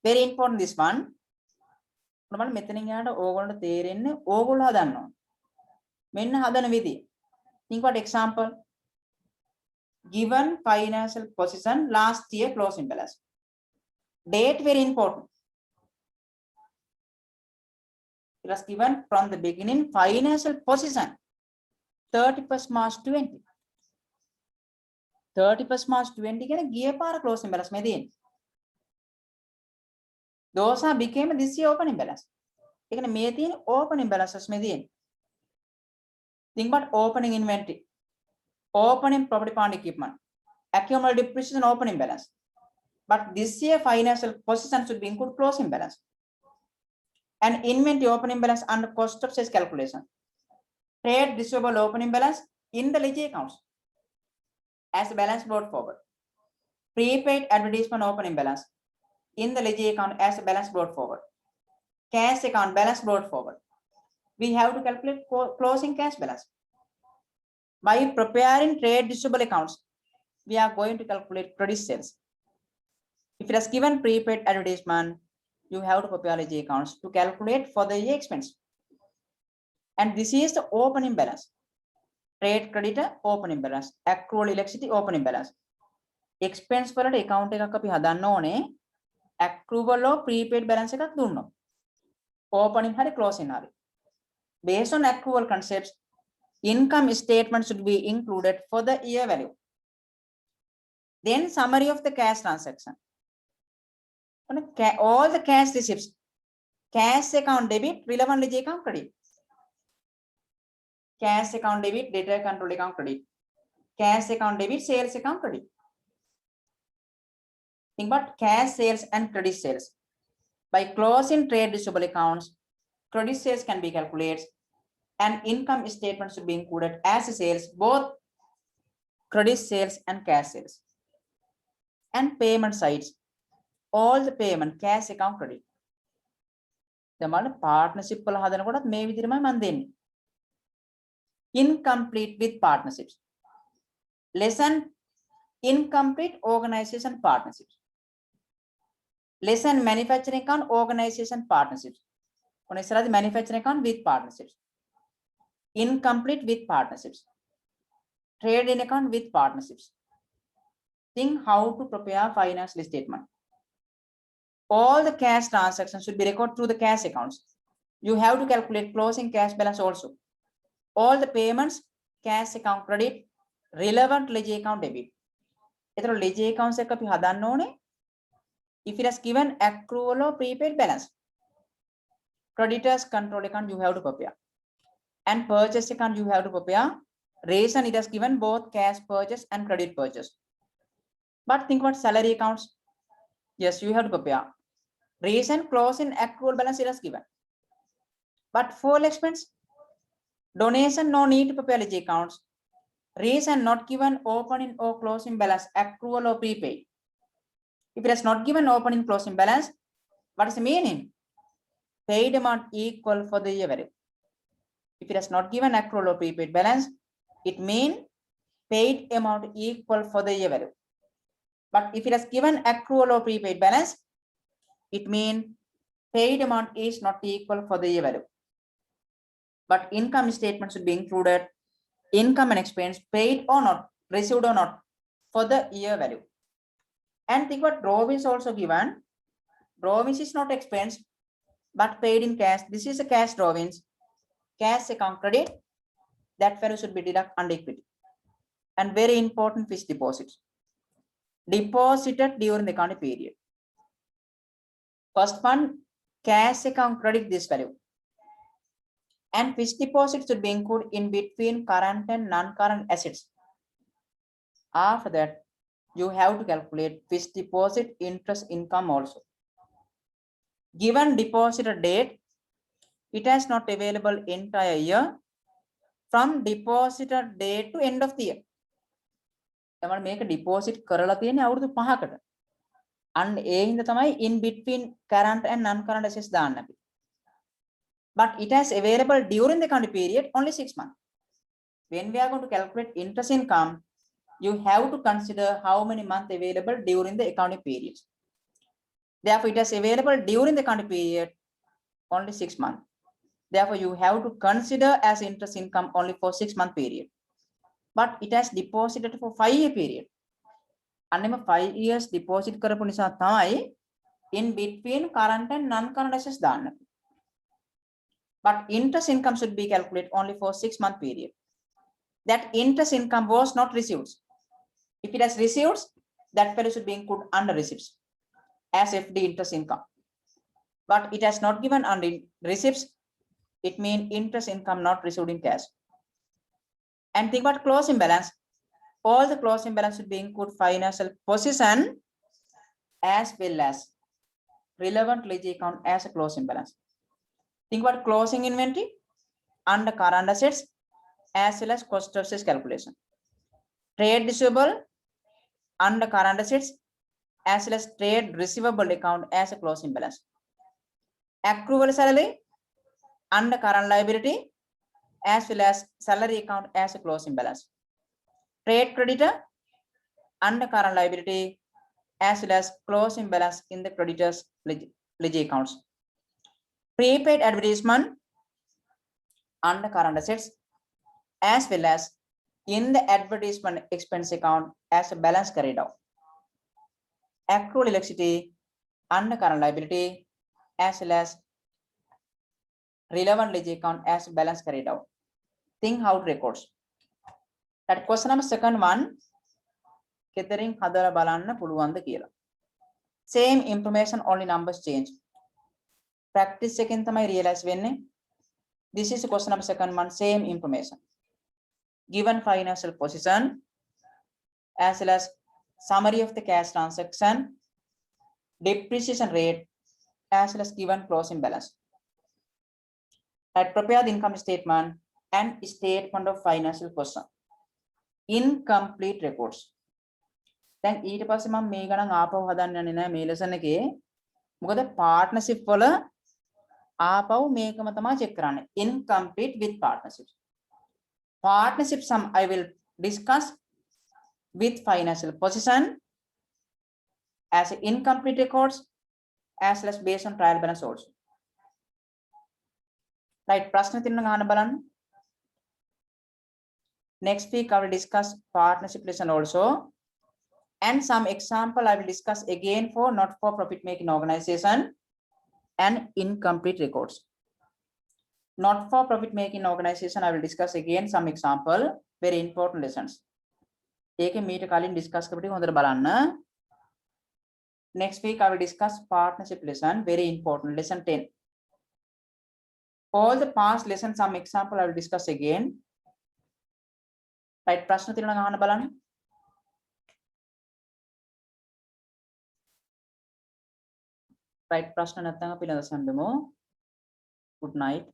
Very important this one. මෙතනින් යාට ඕගොල්ලන්ට තේරෙන්නේ ඕගොල්ලෝ හදන්න ඕන. මෙන්න හදන විදිය. Think about example. Given financial position last year closing balance. Date very important. It was given from the beginning financial position 31st March 20. 31st March 20 කියන ගිය පාර closing balance මේ දෙන්නේ. Those are became this year opening balance. ඒ කියන්නේ මේ තියෙන opening balances මේ දෙන්නේ. Think about opening inventory, opening property plant equipment, accumulated depreciation opening balance. But this year financial position should be include closing balance. And inventory opening balance under cost of sales calculation. Trade receivable opening balance in the ledger accounts as balance brought forward. Prepaid advertisement opening balance in the ledger account as a balance brought forward. Cash account balance brought forward. We have to calculate closing cash balance. By preparing trade receivable accounts, we are going to calculate credit sales. If it has given prepaid advertisement, you have to prepare ledger accounts to calculate for the year expense. And this is the opening balance. Trade creditor opening balance. Accrual electricity opening balance. Expense වලට account එකක් අපි හදන්න ඕනේ. Accrual or prepaid balance එකක් දුන්නොත්. Opening hari closing hari. Based on accrual concepts, income statement should be included for the year value. Then summary of the cash transaction. All the cash receipts, cash account debit, relevant ledger account credit. Cash account debit, debtor control account credit. Cash account debit, sales account credit. Think about cash sales and credit sales. By closing trade receivable accounts, credit sales can be calculated and income statement should be included as sales, both credit sales and cash sales. And payment sides, all the payment, cash account credit. The partnership may be incomplete with partnerships. Lesson incomplete organization partnerships. Lesson manufacturing account organization partnerships. Manufacturing account with partnerships. Incomplete with partnerships. Trade in account with partnerships. Think how to prepare financial statement. All the cash transactions should be recorded through the cash accounts. You have to calculate closing cash balance also. All the payments, cash account credit, relevant ledger account debit. Ledger accounts if it has given accrual or prepaid balance. Creditors control account you have to prepare. And purchase account you have to prepare. Reason it has given both cash purchase and credit purchase. But think about salary accounts. Yes, you have to prepare. Reason closing accrual balance it has given. But full expense, donation no need to prepare ledger accounts. Reason not given opening or closing balance, accrual or prepaid. If it has not given opening closing balance, what is the meaning? Paid amount equal for the year value. If it has not given accrual or prepaid balance, it means paid amount equal for the year value. But if it has given accrual or prepaid balance, it means paid amount is not equal for the year value. But income statement should be included income and expense paid or not, received or not for the year value. And think what drawings also given. Drawings is not expense but paid in cash. This is a cash drawings. Cash account credit. That value should be deducted under equity. And very important, fixed deposits. Deposited during the accounting period. First one, cash account credit this value. And fixed deposit should be included in between current and non-current assets. After that, you have to calculate fixed deposit interest income also. Given deposited date, it has not available entire year from deposited date to end of the year. Make a deposit and in between current and non-current assets. But it has available during the accounting period only 6 months. When we are going to calculate interest income, you have to consider how many months available during the accounting period. Therefore, it is available during the accounting period only 6 months. Therefore, you have to consider as interest income only for 6 month period. But it has deposited for 5-year period. And 5 years deposit in between current and non-current assets. But interest income should be calculated only for 6 month period. That interest income was not received. If it has received, that value should be included under receipts as FD interest income. But it has not given under receipts. It means interest income not received in cash. And think about closing balance. All the closing balance should be include financial position as well as relevant ledger account as a closing balance. Think about closing inventory under current assets as well as cost of sales calculation. Trade receivable under current assets as well as trade receivable account as a closing balance. Accrual salary under current liability as well as salary account as a closing balance. Trade creditor under current liability as well as closing balance in the creditors ledger accounts. Prepaid advertisement under current assets as well as in the advertisement expense account as a balance carried out. Accrual electricity under current liability as well as relevant ledger account as a balance carried out. Think how to records. That question number second one. Same information, only numbers change. practice එකෙන් තමයි realize වෙන්නේ. This is question number second one, same information. Given financial position as well as summary of the cash transaction, depreciation rate as well as given closing balance. Right, prepare the income statement and statement of financial position. Incomplete records. දැන් ඊට පස්සේ මම මේ ගණන් ආපහු හදන්න යන්නේ නැහැ මේ ලෙසන් එකේ. මොකද partnership වල ආපහු මේකම තමයි check කරන්නේ. Incomplete with partnership. Partnership sum I will discuss with financial position as incomplete records as well as based on trial balance also. Right, ප්‍රශ්න තියෙනවා ගන්න බලන්න. Next week I will discuss partnership lesson also, and some example I will discuss again for not for profit making organization and incomplete records. Not for profit making organization I will discuss again some example, very important lessons. ඒකේ මීට කලින් discuss කරපු හොඳට බලන්න. Next week I will discuss partnership lesson, very important, lesson 10. All the past lessons, some example I will discuss again. Right, ප්‍රශ්න තියෙනවා නම් අහන්න බලන්න. Right, ප්‍රශ්න නැත්නම් අපි නවසන්නමු. Good night.